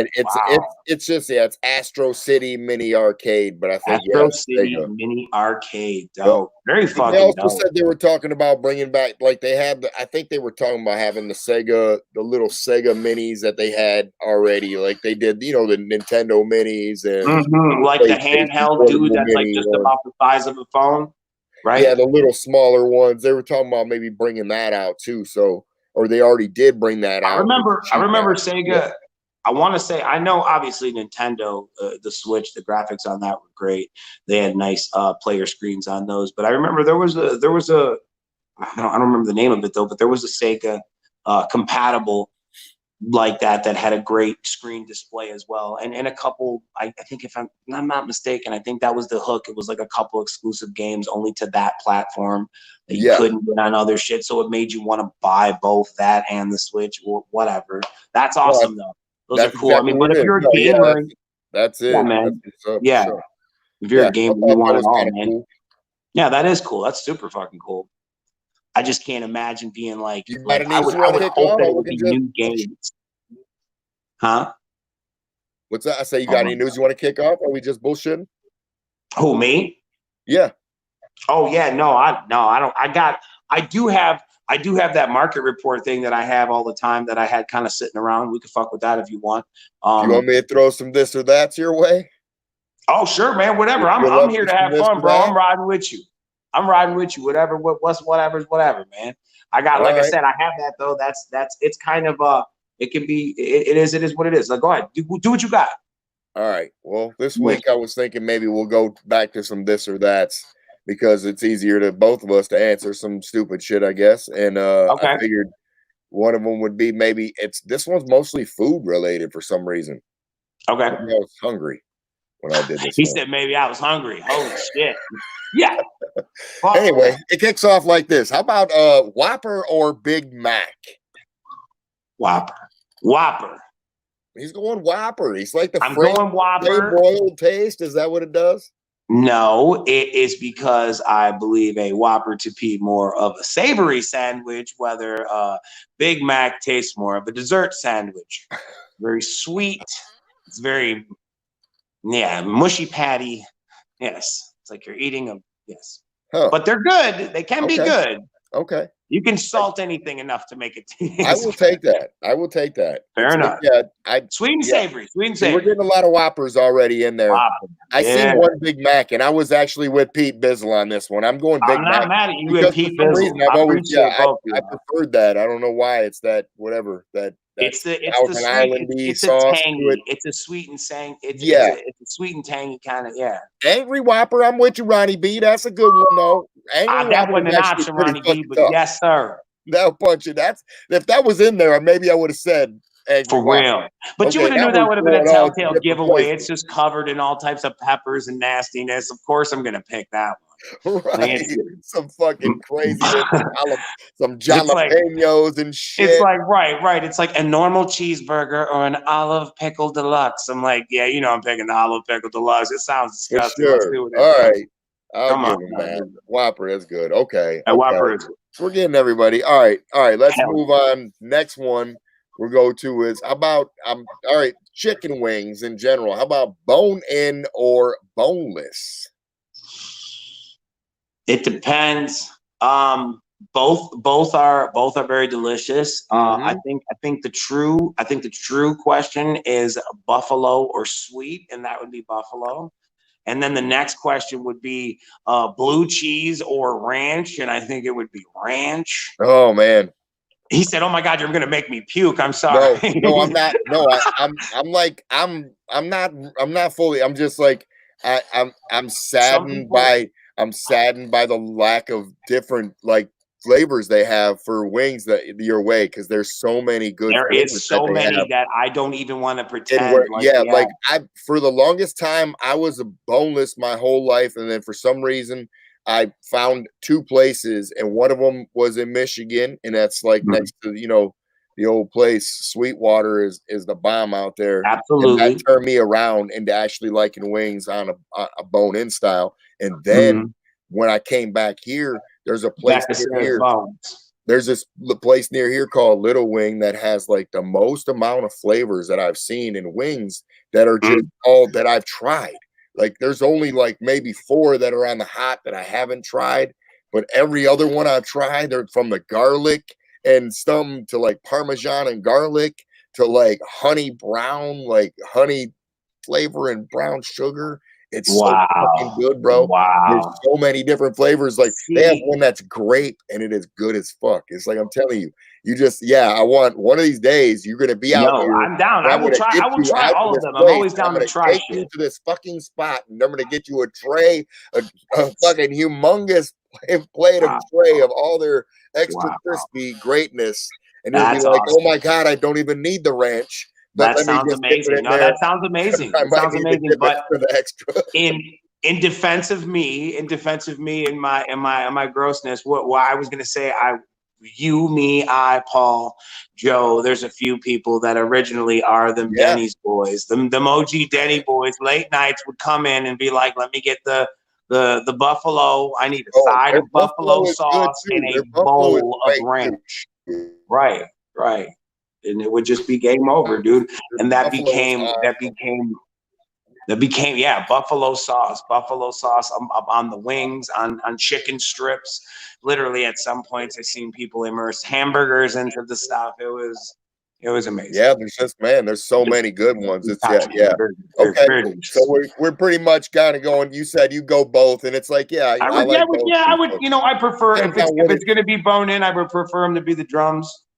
it's just yeah, it's Astro City Mini Arcade, but I think Astro City Mini Arcade. Dope. Very They fucking also dope. said they were talking about bringing back, like they had. I think they were talking about having the little Sega Minis that they had already, like they did, the Nintendo Minis and Like the handheld dude that's like just about the size of a phone, right? Yeah, the little smaller ones. They were talking about maybe bringing that out too. So, or they already did bring that out. I remember Sega. Yeah. I want to say, I know obviously Nintendo, the Switch, the graphics on that were great. They had nice player screens on those. But I remember there was a I don't remember the name of it though, but there was a Sega compatible like that had a great screen display as well, and a couple. I think if I'm not mistaken, I think that was the hook. It was like a couple exclusive games only to that platform that you couldn't get on other shit. So it made you want to buy both that and the Switch or whatever. That's awesome though. Those are cool. Exactly, I mean, but if you're a gamer, that's it. Yeah, man. Up, yeah, sure. If you're a gamer, you want it all, man. Cool. Yeah, that is cool. That's super fucking cool. I just can't imagine being like I would hope that it would be new games. Huh? What's that? I say, you got any news you want to kick off? Or are we just bullshitting? Who, me? Yeah. Oh yeah, no, I don't. I do have that market report thing that I have all the time that I had kind of sitting around. We could fuck with that if you want. You want me to throw some this or that's your way? Oh sure, man. Whatever. I'm here to have fun, bro. I'm riding with you. Whatever. Whatever's whatever, man. I got, like I said, I have that though. That's it's kind of it can be. It is what it is. Like, go ahead, do what you got. All right. Well, this week I was thinking maybe we'll go back to some this or that's because it's easier to both of us to answer some stupid shit, I guess. And I figured one of them would be maybe this one's mostly food related for some reason. Okay. I was hungry when I did this. He said maybe I was hungry. Holy shit. Yeah. Anyway, it kicks off like this. How about Whopper or Big Mac? Whopper. He's going Whopper. He's like the going Whopper. Royal taste. Is that what it does? No, it is because I believe a Whopper to be more of a savory sandwich, whether Big Mac tastes more of a dessert sandwich. Very sweet. It's very, mushy patty. Yes. It's like you're eating them. Yes. Huh. But they're good. They can be good. Okay. You can salt anything enough to make it taste. I will take that. Fair enough. Sweet and savory. We're getting a lot of Whoppers already in there. I seen one Big Mac, and I was actually with Pete Bizzle on this one. I'm going Big Mac. I'm not mad at you with Pete Bizzle. I preferred that. I don't know why. It's that whatever that. It's the sweet, it's a tangy. It's a sweet and it's a sweet and tangy kind of Angry Whopper. I'm with you, Ronnie B. That's a good one though. That wasn't an option, Ronnie B. But yes, sir. That'll punch it. If that was in there, maybe I would have said for real. But you would have knew that would have been a telltale giveaway. It's just covered in all types of peppers and nastiness. Of course, I'm gonna pick that one. Right, some fucking crazy, some jalapenos and shit. It's like right. It's like a normal cheeseburger or an olive pickle deluxe. I'm like, I'm picking the olive pickle deluxe. It sounds disgusting. Sure. Let's do it. All right, I'll give him that. Whopper is good. Okay, Whopper is good. We're getting everybody. All right. Let's move on. Next one we'll go to is about all right, chicken wings in general. How about bone in or boneless? It depends. Both are very delicious. I think the true question is buffalo or sweet, and that would be buffalo. And then the next question would be blue cheese or ranch, and I think it would be ranch. Oh man. He said, "Oh my God, you're gonna make me puke." I'm sorry. No, I'm not. No, I'm not fully. I'm just like I'm saddened by the lack of different like flavors they have for wings your way, because there's so many good. There is so many that I don't even want to pretend. Like I for the longest time I was a boneless my whole life, and then for some reason I found two places, and one of them was in Michigan, and that's like next to the old place. Sweetwater is the bomb out there. Absolutely, and that turned me around into actually liking wings on a bone-in style. And then when I came back here, there's a place here. there's this place near here called Little Wing that has like the most amount of flavors that I've seen in wings that are just all that I've tried. Like there's only like maybe 4 that are on the hot that I haven't tried, but every other one I've tried, they're from the garlic and some to like Parmesan and garlic to like honey brown, like honey flavor and brown sugar. It's so fucking good, bro. There's so many different flavors. Like they have one that's grape and it is good as fuck. It's like I'm telling you, you just I want one of these days you're gonna be out here. I'm down. I will try all of them. I'm always down to try take you to this fucking spot and I'm gonna get you a tray, a fucking humongous plate of tray of all their extra crispy greatness. And you'll be like, oh my God, I don't even need the ranch. That sounds amazing. No, that sounds amazing. That sounds amazing. But in defense of me, in my grossness, what I was gonna say, Paul, Joe, there's a few people that originally are them Denny's boys. Them OG Denny boys, late nights would come in and be like, let me get the buffalo. I need a side of buffalo sauce and a bowl of ranch. Right. And it would just be game over, dude. And that became buffalo sauce on the wings, on chicken strips. Literally at some points I've seen people immerse hamburgers into the stuff. It was amazing. Yeah, there's so many good ones. It's okay. So we're pretty much kind of going. You said you go both, and it's like I would. I prefer if it's going to be bone in, I would prefer them to be the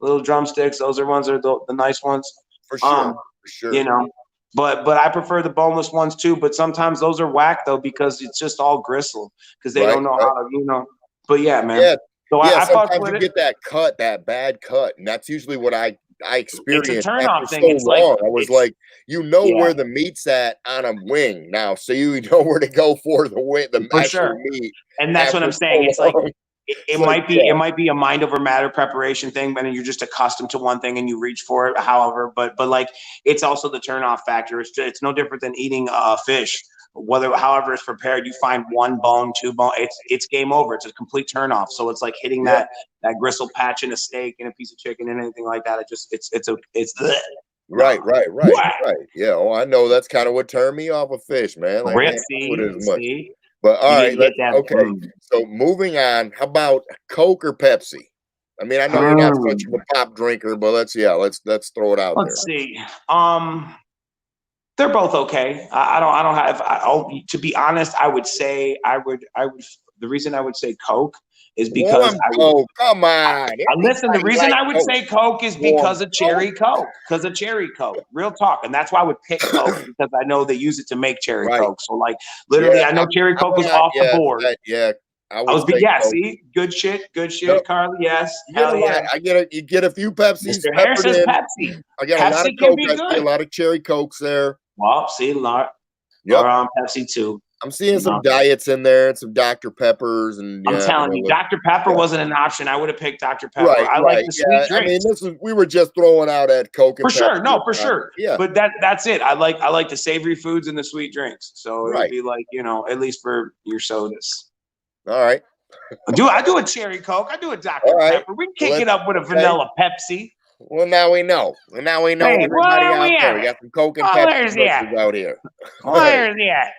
little drumsticks. Those are the nice ones for sure. For sure. But I prefer the boneless ones too. But sometimes those are whack though because it's just all gristle because they don't know how to But yeah, man. Yeah. So I sometimes you get that bad cut, and that's usually what I experienced. It's a turn-off thing. It's long. I was like, where the meat's at on a wing now, so you know where to go for the actual meat. And that's what I'm saying. It's like it might be a mind over matter preparation thing, but you're just accustomed to one thing and you reach for it. However, but like it's also the turn-off factor. It's no different than eating fish. However it's prepared, you find 1 bone, 2 bone, it's game over. It's a complete turnoff. So it's like hitting that gristle patch in a steak and a piece of chicken and anything like that. Right. Yeah. Oh, I know that's kind of what turned me off of fish, man. Like, see? But all right, okay. So moving on, how about Coke or Pepsi? I mean, I know you're not much of a pop drinker, but let's throw it out there. Let's see. They're both okay. I don't have. To be honest, I would say I would. The reason I would say Coke is because come on. Listen, the reason I would say Coke is because of cherry Coke. Because of cherry Coke. Real talk. And that's why I would pick Coke because I know they use it to make cherry Coke. So like literally I know cherry Coke was off the board. See, good shit, Yep. Carly. Yes. You get a few Pepsis. Mr. Harris says Pepsi. I got a lot of Coke. I see a lot of cherry Cokes there. Well, see a lot. Yep. Pepsi too. I'm seeing some diets in there and some Dr. Peppers, and I'm telling you, Dr. Pepper wasn't an option. I would have picked Dr. Pepper. I like the sweet drinks. I mean, we were just throwing out at Coke and for sure. No, for sure. Yeah, but that's it. I like the savory foods and the sweet drinks. So it would be like at least for your sodas. All right. I do a cherry Coke. I do a Dr. Pepper. We can kick it up with a vanilla Pepsi. Well, now we know. Hey, everybody out there. We got some Coke and Pepsi out here. Where's he at?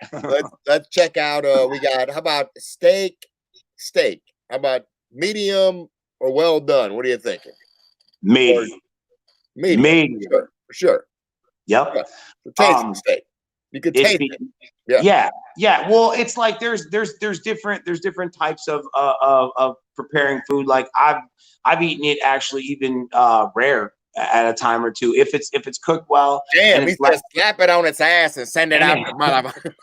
Let's check out. We got. How about steak? How about medium or well done? What are you thinking? Medium. For sure. Yep. Tasty steak. You could taste it. Yeah. Well, it's like there's different types of preparing food. Like I've eaten it actually even rare at a time or two. If it's cooked well. Damn, he says slap it on its ass and send it out.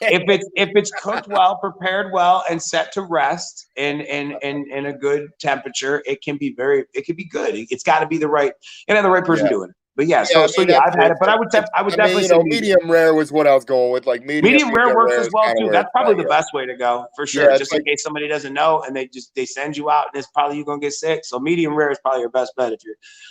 if it's cooked well, prepared well, and set to rest in a good temperature, it can be good. It's got to be the right person doing it. But I've had it. But I would definitely say medium rare was what I was going with. Like medium rare works as well too. That's probably the best way to go for sure. Just in case somebody doesn't know and they send you out and it's probably you're gonna get sick. So medium rare is probably your best bet if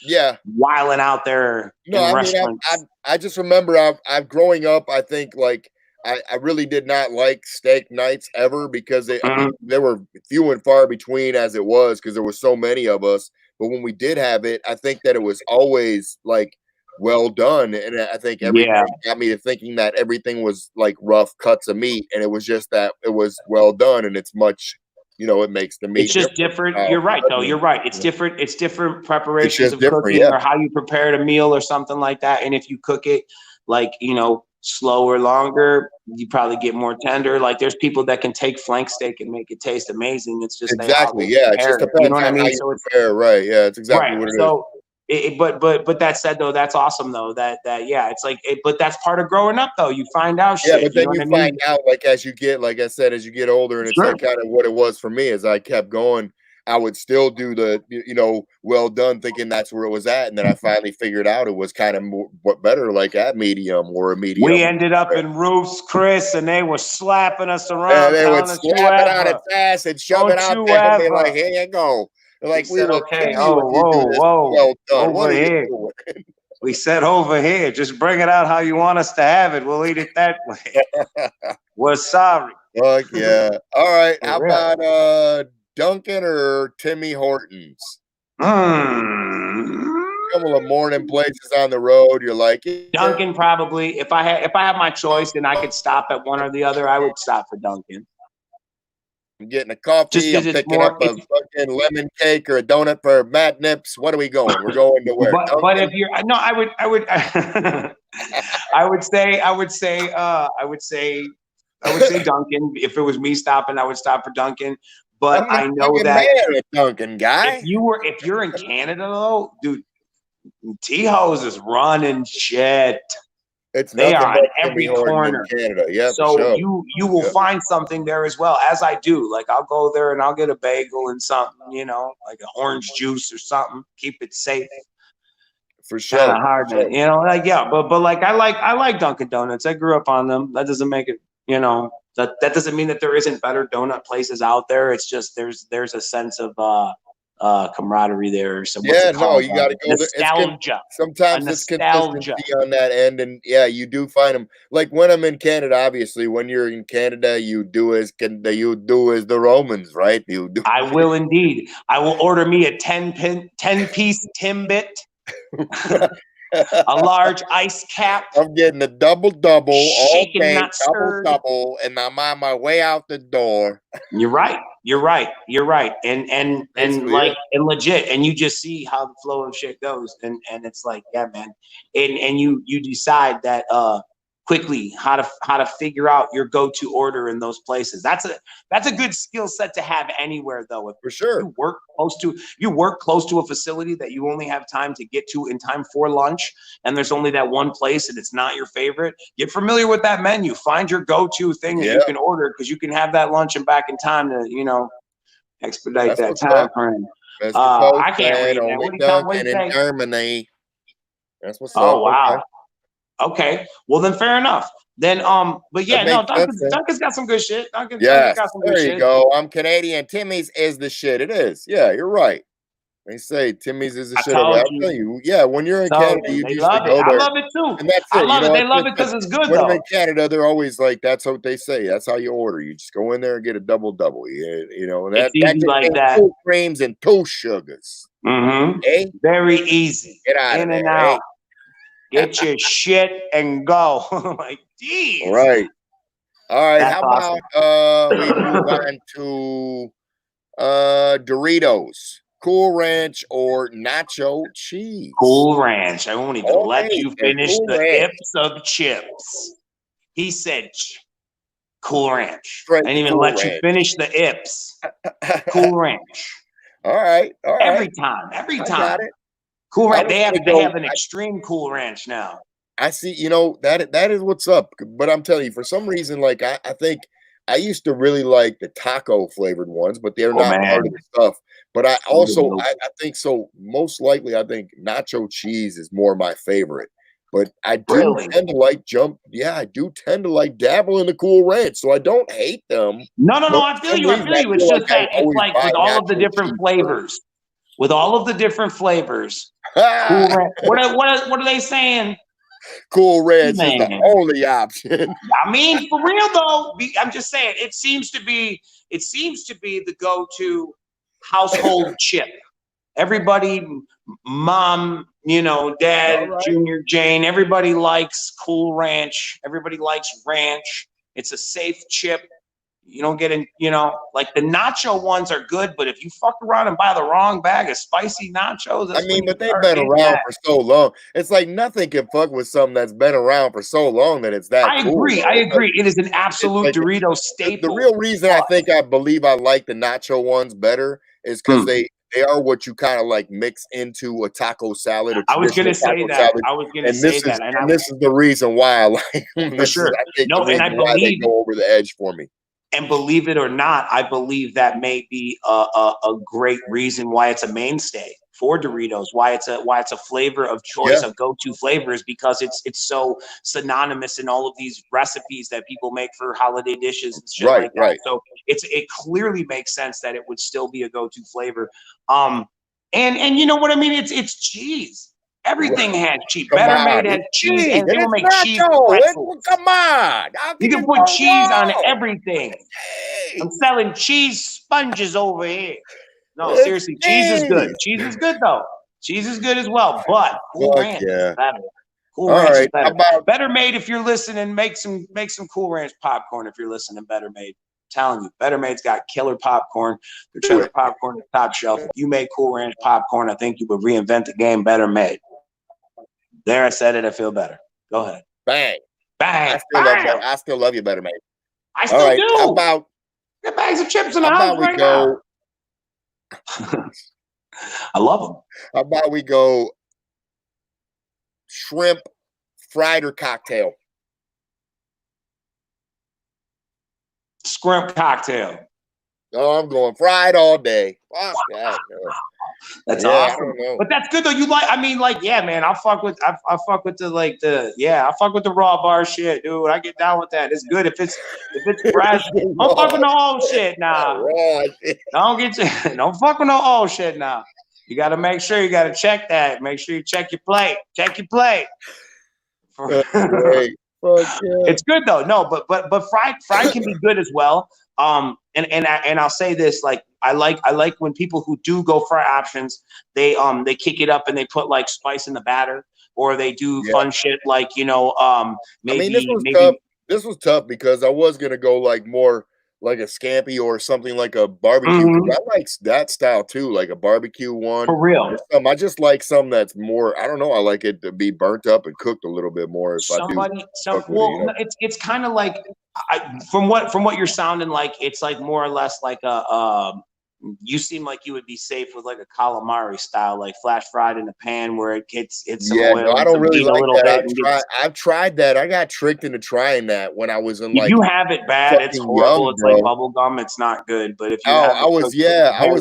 you're wilding out there. I just remember I've growing up. I think like I really did not like steak nights ever because they were few and far between as it was because there were so many of us. but when we did have it, I think that it was always like well done, and I think everything Yeah. got me to thinking that everything was like rough cuts of meat, and it was just that it was well done, and it's much, it makes the meat It's just different. You're right, though. You're right. It's different. It's different preparations of cooking or how you prepared a meal or something like that. And if you cook it like, slower, longer, you probably get more tender. Like there's people that can take flank steak and make it taste amazing. It's just exactly. Yeah, it just depends. You know what I mean? So it's fair, right? Yeah, it's exactly right. what it so, is. But that said though, that's awesome though. It's like, but that's part of growing up though. You find out shit. But then you find out, like as you get, like I said, as you get older, and it's like kind of what it was for me as I kept going. I would still do the, well done, thinking that's where it was at, and then I finally figured out it was kind of more, better, like at medium or a medium. We ended up in roofs, Chris, and they were slapping us around. They would slap it on its ass and shove it out there and be like, "Here you go." Like we will okay. Whoa. Well done. Over here. We said over here. Just bring it out how you want us to have it. We'll eat it that way. We're sorry. Fuck yeah. All right. How about Duncan or Timmy Hortons? Couple of morning places on the road. You're like Duncan probably. If I have my choice and I could stop at one or the other, I would stop for Duncan. I'm getting a coffee. I'm picking up a fucking lemon cake or a donut for Mad Nips. What are we going? We're going to where? But if you're I would say Duncan. If it was me stopping, I would stop for Duncan. But I know that Duncan guy. If you're in Canada though, dude, T-Hose is running shit. They are on every corner. Canada. Yeah, so you will find something there as well, as I do. Like I'll go there and I'll get a bagel and something, like an orange juice or something. Keep it safe. For sure. Kind of hard to, but like I like Dunkin' Donuts. I grew up on them. That doesn't make it, that doesn't mean that there isn't better donut places out there. It's just there's a sense of camaraderie there. So you got to go nostalgia. Sometimes it's consistency on that end, and you do find them. Like when I'm in Canada, obviously, when you're in Canada, you do as the Romans, right? I will indeed. I will order me a 10-piece Timbit. A large ice cap. I'm getting a double, all day, double, and I'm on my way out the door. You're right, and legit, and you just see how the flow of shit goes, and it's like, yeah, man, and you decide that quickly how to figure out your go-to order in those places. That's a good skill set to have anywhere though. For sure. You work close to a facility that you only have time to get to in time for lunch, and there's only that one place and it's not your favorite. Get familiar with that menu. Find your go-to thing that you can order, because you can have that lunch and back in time to, expedite that time frame. I can't read that. What do you say? Germany. That's what's up. Oh, wow. Okay, well then, fair enough. Then, but yeah, no, Duncan's got some good shit. Duncan's got some good shit. There you go. I'm Canadian. Timmy's is the shit. It is. Yeah, you're right. They say Timmy's is the shit. I'll tell you. Yeah, when you're in Canada, you usually go there. I love it too. And that's I love it. They love it because it's good. When I'm in Canada, they're always like, that's what they say. That's how you order. You just go in there and get a double. And that's like that. 2 creams and 2 sugars. Mm-hmm. Very easy. Get out in of and there, out. Get your shit and go. Like, geez. All right. That's how awesome. about we move on to Doritos, Cool Ranch, or Nacho Cheese? Cool Ranch. I won't even let you finish the ips of chips. He said Cool Ranch. I didn't even let you finish the ips. Cool Ranch. All right. Every time. I got it. Cool Ranch. They have an extreme Cool Ranch now. I see, that is what's up. But I'm telling you, for some reason, like I think I used to really like the taco flavored ones, but they're not part of the stuff. But I also I think so. Most likely, I think nacho cheese is more my favorite. But I do tend to like I do tend to like dabble in the Cool Ranch, so I don't hate them. No. I feel you. It's just that it's like with all of the different flavors. With all of the different flavors, Cool Ranch. What are they saying? Cool Ranch is the only option. I mean, for real though, I'm just saying it seems to be the go-to household chip everybody, mom, you know, dad, right. Junior, Jane, everybody likes Cool Ranch. Everybody likes ranch. It's a safe chip. You don't get in, you know, like the nacho ones are good, but if you fuck around and buy the wrong bag of spicy nachos, I mean, but they've been around for so long. It's like nothing can fuck with something that's been around for so long that it's that cool. I agree. It is an absolute Dorito staple. The real reason I think I believe I like the nacho ones better is because they are what you kind of like mix into a taco salad. I was gonna say that. I was gonna say that, and this is the reason why I like them. For sure. I think the reason why they go over the edge for me. And believe it or not, I believe that may be a great reason why it's a mainstay for Doritos. Why it's a flavor of choice, a go-to flavor, is because it's so synonymous in all of these recipes that people make for holiday dishes and shit like that. Right. So it clearly makes sense that it would still be a go-to flavor. And you know what I mean? It's cheese. Everything had cheese. Better Made had cheese, and they will make cheese pretzels. Come on, you can put cheese on everything. I'm selling cheese sponges over here. No, seriously, cheese is good. Cheese is good though. Cheese is good as well, but Cool Ranch is better. Cool Ranch is better. Better Made, if you're listening, make some Cool Ranch popcorn if you're listening. Better Made. I'm telling you, Better Made's got killer popcorn. Their cheddar popcorn is top shelf. If you make Cool Ranch popcorn, I think you would reinvent the game. Better Made. There, I said it. I feel better. Go ahead. Bang. Bang. I still love you, Better Made. I still do. How about get bags of chips in the house right now? I love them. How about we go shrimp fried or cocktail? Shrimp cocktail. Oh, I'm going fried all day. That's awesome. But that's good though. You like, I mean, like, yeah, man. I fuck with the fuck with the raw bar shit, dude. I get down with that. It's good if it's fresh. Don't fuck with no old shit now. Don't fuck with no old shit now. You got to make sure you got to check that. Make sure you check your plate. Check your plate. It's good though. No, but fried can be good as well. And I'll say this, like I like when people who do go fry options, they kick it up and they put like spice in the batter, or they do fun shit like, you know, maybe. I mean, tough. This was tough because I was gonna go like more like a scampi or something like a barbecue. I like that style too, like a barbecue one. For real. I just like some that's more, I don't know, I like it to be burnt up and cooked a little bit more. It's kind of like, from what you're sounding like, it's like more or less like you seem like you would be safe with like a calamari style, like flash fried in the pan where it gets some oil. No, I don't really like that. I've tried that. I got tricked into trying that when I was in like. You have it bad. It's horrible. It's like bubble gum. It's not good. But if you, I was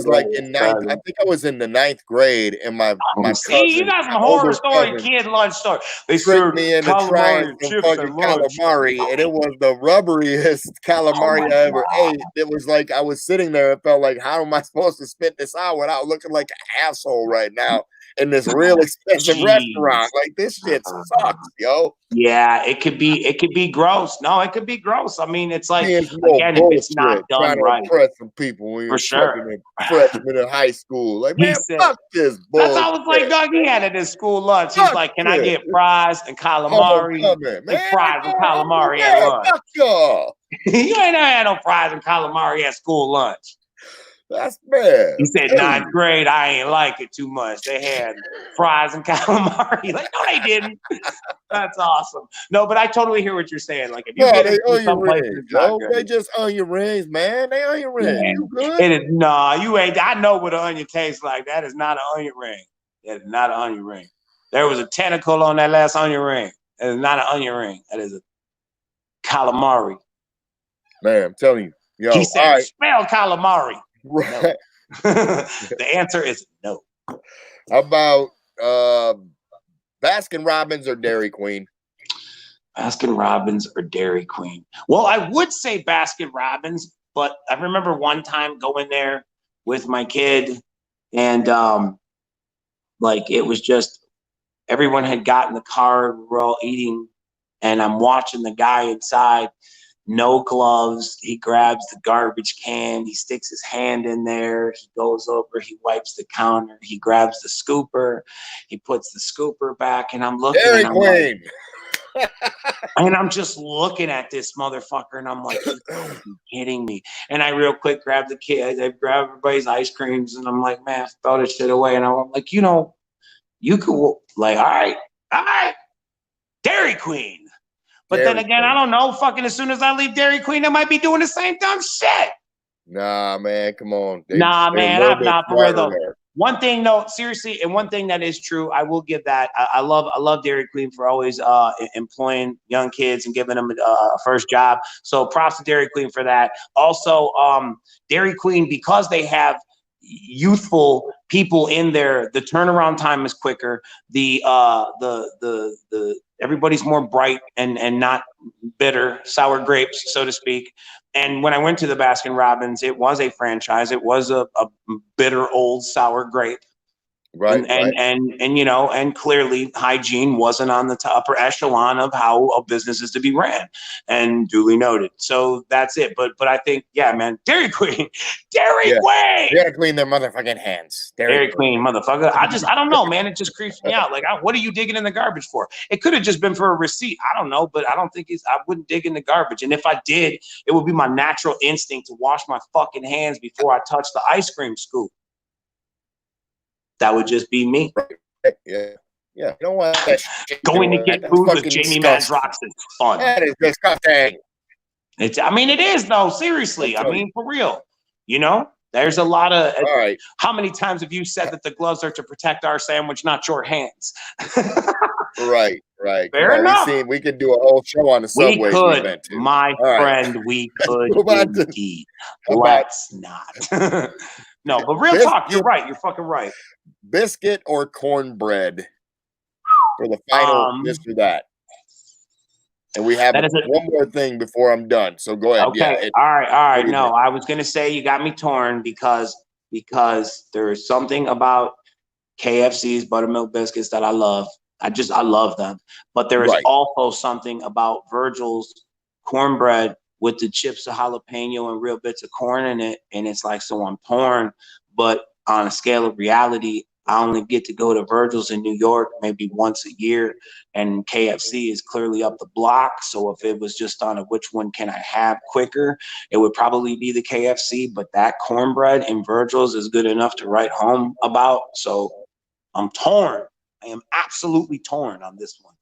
like in ninth. I think I was in the 9th grade, and my cousin, you got some horror story, kid lunch story. They tricked me into trying some fucking calamari, and it was the rubberiest calamari I ever ate. It was like I was sitting there and felt like, how am I supposed to spit this out without looking like an asshole right now in this real expensive restaurant? Like, this shit sucks, yo. Yeah, it could be gross. No, it could be gross. I mean, it's like, again, if it's not done right. Impress some people when you're freshman in high school. Like, man, fuck this bullshit. That's how I was like, dog, he had at his school lunch. He's like, can I get fries and calamari? Fries and calamari at lunch. Fuck y'all. You ain't never had no fries and calamari at school lunch. That's bad. He said 9th grade, I ain't like it too much. They had fries and calamari. Like, no, they didn't. That's awesome. No, but I totally hear what you're saying. Like, if you get it from some places, they just onion rings, man. They onion rings. Yeah. You good? It is, you ain't. I know what an onion tastes like. That is not an onion ring. That is not an onion ring. There was a tentacle on that last onion ring. That is not an onion ring. That is a calamari. Man, I'm telling you. Yo, he said, spell calamari. Right. No. The answer is no. How about Baskin Robbins or Dairy Queen? Baskin Robbins or Dairy Queen? Well, I would say Baskin Robbins, but I remember one time going there with my kid, and like it was just everyone had got in the car, we were all eating, and I'm watching the guy inside. no gloves. He grabs the garbage can. He sticks his hand in there. He goes over. He wipes the counter. He grabs the scooper. He puts the scooper back. And I'm looking Dairy and I'm Queen. like, and I'm just looking at this motherfucker and I'm like, you gotta be kidding me. And I real quick grab the kid. I grab everybody's ice creams and I'm like, man, throw this shit away. And I'm like, you know, you could like, all right, Dairy Queen. But Dairy then again, Queen. I don't know. Fucking as soon as I leave Dairy Queen, they might be doing the same dumb shit. Nah, man, come on. Nah, man, I'm not for real though. There. One thing, though, seriously, and one thing that is true, I will give that. I love Dairy Queen for always employing young kids and giving them a first job. So props to Dairy Queen for that. Also, Dairy Queen, because they have youthful people in there, the turnaround time is quicker. The everybody's more bright and not bitter, sour grapes, so to speak. And when I went to the Baskin Robbins, it was a franchise. It was a bitter old sour grape. Right, and you know, and clearly hygiene wasn't on the upper echelon of how a business is to be ran, and duly noted. So that's it. But I think, yeah, man, Dairy Queen, Dairy Queen, they gotta clean their motherfucking hands. Dairy Queen, motherfucker. I don't know, man. It just creeps me out. Like, what are you digging in the garbage for? It could have just been for a receipt. I don't know, but I don't think I wouldn't dig in the garbage. And if I did, it would be my natural instinct to wash my fucking hands before I touch the ice cream scoop. That would just be me. Yeah. You don't want that shit. Going to get food with Jamie Madrox is fun. That is disgusting. I mean, it is, though. Seriously. I mean, for real. You know, there's a lot of. All right. How many times have you said that the gloves are to protect our sandwich, not your hands? Right. Fair enough. We could do a whole show on the subway. We could, my friend. We could indeed. Let's not. No, but real talk, you're right. You're fucking right. Biscuit or cornbread for the final this or that. And we have one more thing before I'm done. So go ahead. Okay. Yeah, all right. No, I was gonna say you got me torn because there's something about KFC's buttermilk biscuits that I love. I love them. But there is also something about Virgil's cornbread with the chips of jalapeno and real bits of corn in it. And it's like, so I'm torn. But on a scale of reality, I only get to go to Virgil's in New York maybe once a year. And KFC is clearly up the block. So if it was just on a which one can I have quicker, it would probably be the KFC. But that cornbread in Virgil's is good enough to write home about. So I'm torn. I am absolutely torn on this one.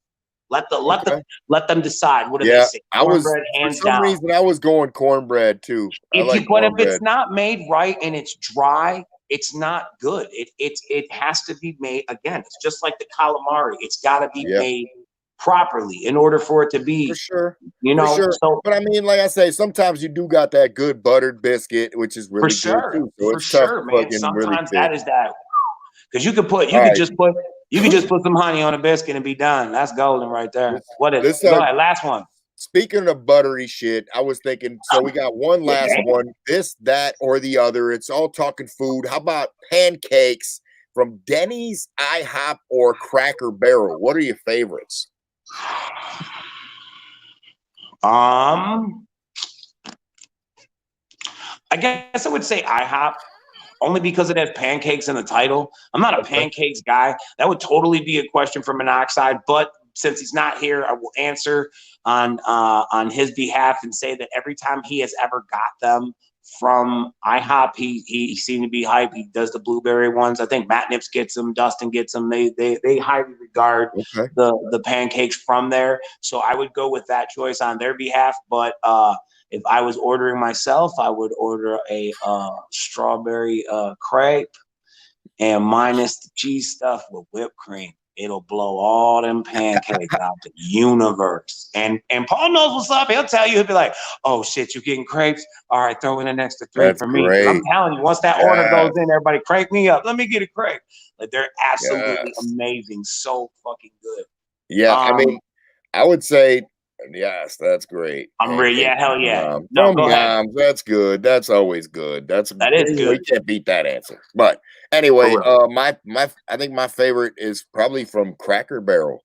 Let them decide. What do they say? Cornbread, hands down. For some reason, I was going cornbread too. If it's not made right and it's dry, it's not good. It has to be made again. It's just like the calamari. It's got to be made properly in order for it to be for sure. You know, So, but I mean, like I say, sometimes you do got that good buttered biscuit, which is really good too. So for sure, man. Sometimes that is that because you could just put some honey on a biscuit and be done. That's golden right there. Go ahead, last one. Speaking of buttery shit, I was thinking, so we got one last one, this, that, or the other. It's all talking food. How about pancakes from Denny's, IHOP, or Cracker Barrel? What are your favorites? I guess I would say IHOP. Only because it has pancakes in the title. I'm not a pancakes guy. That would totally be a question for Monoxide, but since he's not here, I will answer on his behalf and say that every time he has ever got them from IHOP, he seemed to be hype. He does the blueberry ones. I think Matt Nips gets them. Dustin gets them. They highly regard the pancakes from there. So I would go with that choice on their behalf. But if I was ordering myself, I would order a strawberry crepe and minus the cheese stuff with whipped cream. It'll blow all them pancakes out the universe. And Paul knows what's up. He'll tell you, he'll be like, oh shit, you getting crepes? All right, throw in an extra 3 for me. I'm telling you, once that order goes in, everybody crank me up. Let me get a crepe. Like, they're absolutely amazing. So fucking good. Yeah, I mean, I would say, yes, that's great. I'm ready. Yeah, hell yeah. No, go ahead. That's good. That's always good. That is good. We can't beat that answer. But anyway, I think my favorite is probably from Cracker Barrel.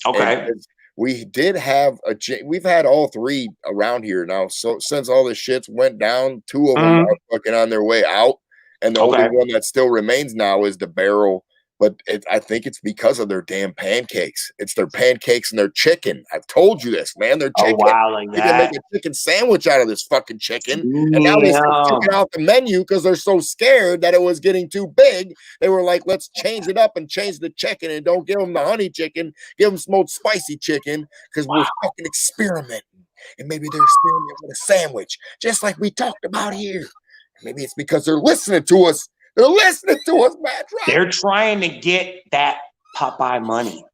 Okay. we did have we've had all three around here now. So since all the shits went down, two of them are fucking on their way out, and the only one that still remains now is the barrel. But I think it's because of their damn pancakes. It's their pancakes and their chicken. I've told you this, man. Their chicken. Oh wow, like they can make a chicken sandwich out of this fucking chicken, and now they took it off the menu because they're so scared that it was getting too big. They were like, let's change it up and change the chicken, and don't give them the honey chicken. Give them smoked spicy chicken because we're fucking experimenting, and maybe they're experimenting with a sandwich, just like we talked about here. Maybe it's because they're listening to us. They're listening to us, Madrox. They're trying to get that Popeye money.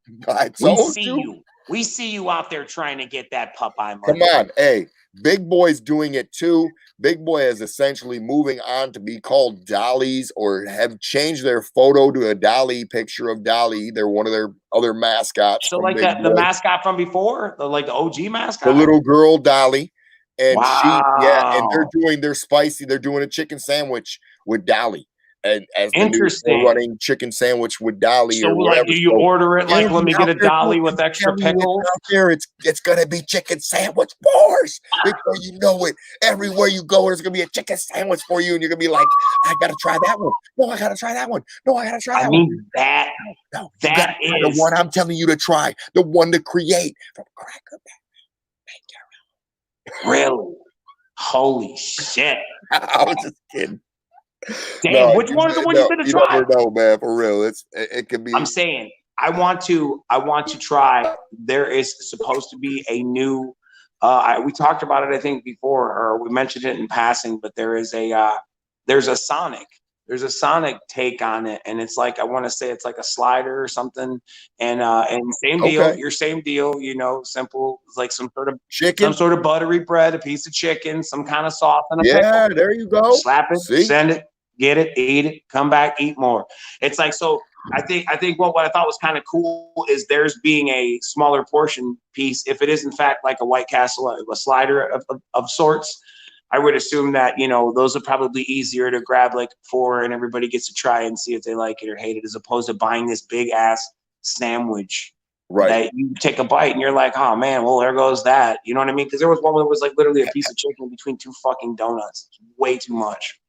We see you. We see you out there trying to get that Popeye money. Come on. Hey, Big Boy's doing it too. Big Boy is essentially moving on to be called Dollies, or have changed their photo to a Dolly picture of Dolly. They're one of their other mascots. So like that, the mascot from before, like the OG mascot? The little girl Dolly. And and they're doing their spicy. They're doing a chicken sandwich with Dolly. And as the new running chicken sandwich with Dolly, so or whatever. Like, do you order it like, let me get a Dolly with extra pickles? Out there, it's gonna be chicken sandwich wars. Before you know it, everywhere you go, there's gonna be a chicken sandwich for you, and you're gonna be like, I gotta try that one. No, I gotta try that one. No, I gotta try that one. That is the one I'm telling you to try. The one to create from Cracker Barrel. Really? Holy shit! I was just kidding. Damn, which one is the one you're gonna try? You never know, man. For real, it could be. I'm saying I want to try. There is supposed to be a new. We talked about it, I think, before, or we mentioned it in passing. But there's a Sonic. There's a Sonic take on it, and it's like, I want to say it's like a slider or something, and same deal, your same deal, you know, simple, like some sort of chicken, some sort of buttery bread, a piece of chicken, some kind of sauce, and a pickle. There you go. Slap it, send it, get it, eat it, come back, eat more. It's like, so I think what I thought was kind of cool is there's being a smaller portion piece. If it is in fact like a White Castle, a slider of sorts, I would assume that, you know, those are probably easier to grab like 4 and everybody gets to try and see if they like it or hate it, as opposed to buying this big ass sandwich. Right. That you take a bite and you're like, oh man, well, there goes that. You know what I mean? Because there was one that was like literally a piece of chicken between 2 fucking donuts. Way too much.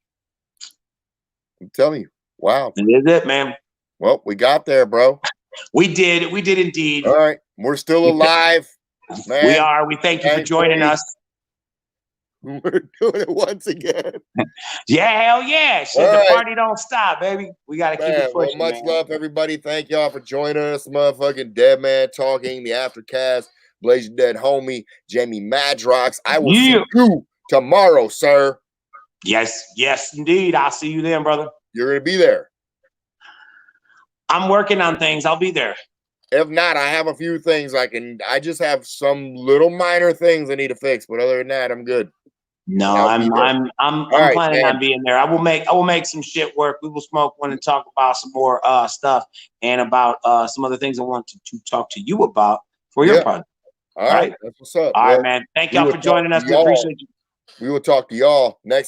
I'm telling you. Wow. That is it, man. Well, we got there, bro. We did. We did indeed. All right. We're still alive. Man. We are. We thank you for joining us. We're doing it once again. Yeah, hell yeah. Shit, the party don't stop, baby. We got to keep it pushing. Well, much love, everybody. Thank y'all for joining us. Motherfucking Dead Man Talking, the Aftercast, Blaze Your Dead Homie, Jamie Madrox. I will see you tomorrow, sir. Yes, indeed. I'll see you then, brother. You're going to be there. I'm working on things. I'll be there. If not, I have a few things I just have some little minor things I need to fix, but other than that, I'm good. No, I'm planning on being there. I will make some shit work. We will smoke one and talk about some more stuff and about some other things I want to talk to you about for your project. All right. That's what's up. All right, man. Thank y'all for joining us. We appreciate you. We will talk to y'all next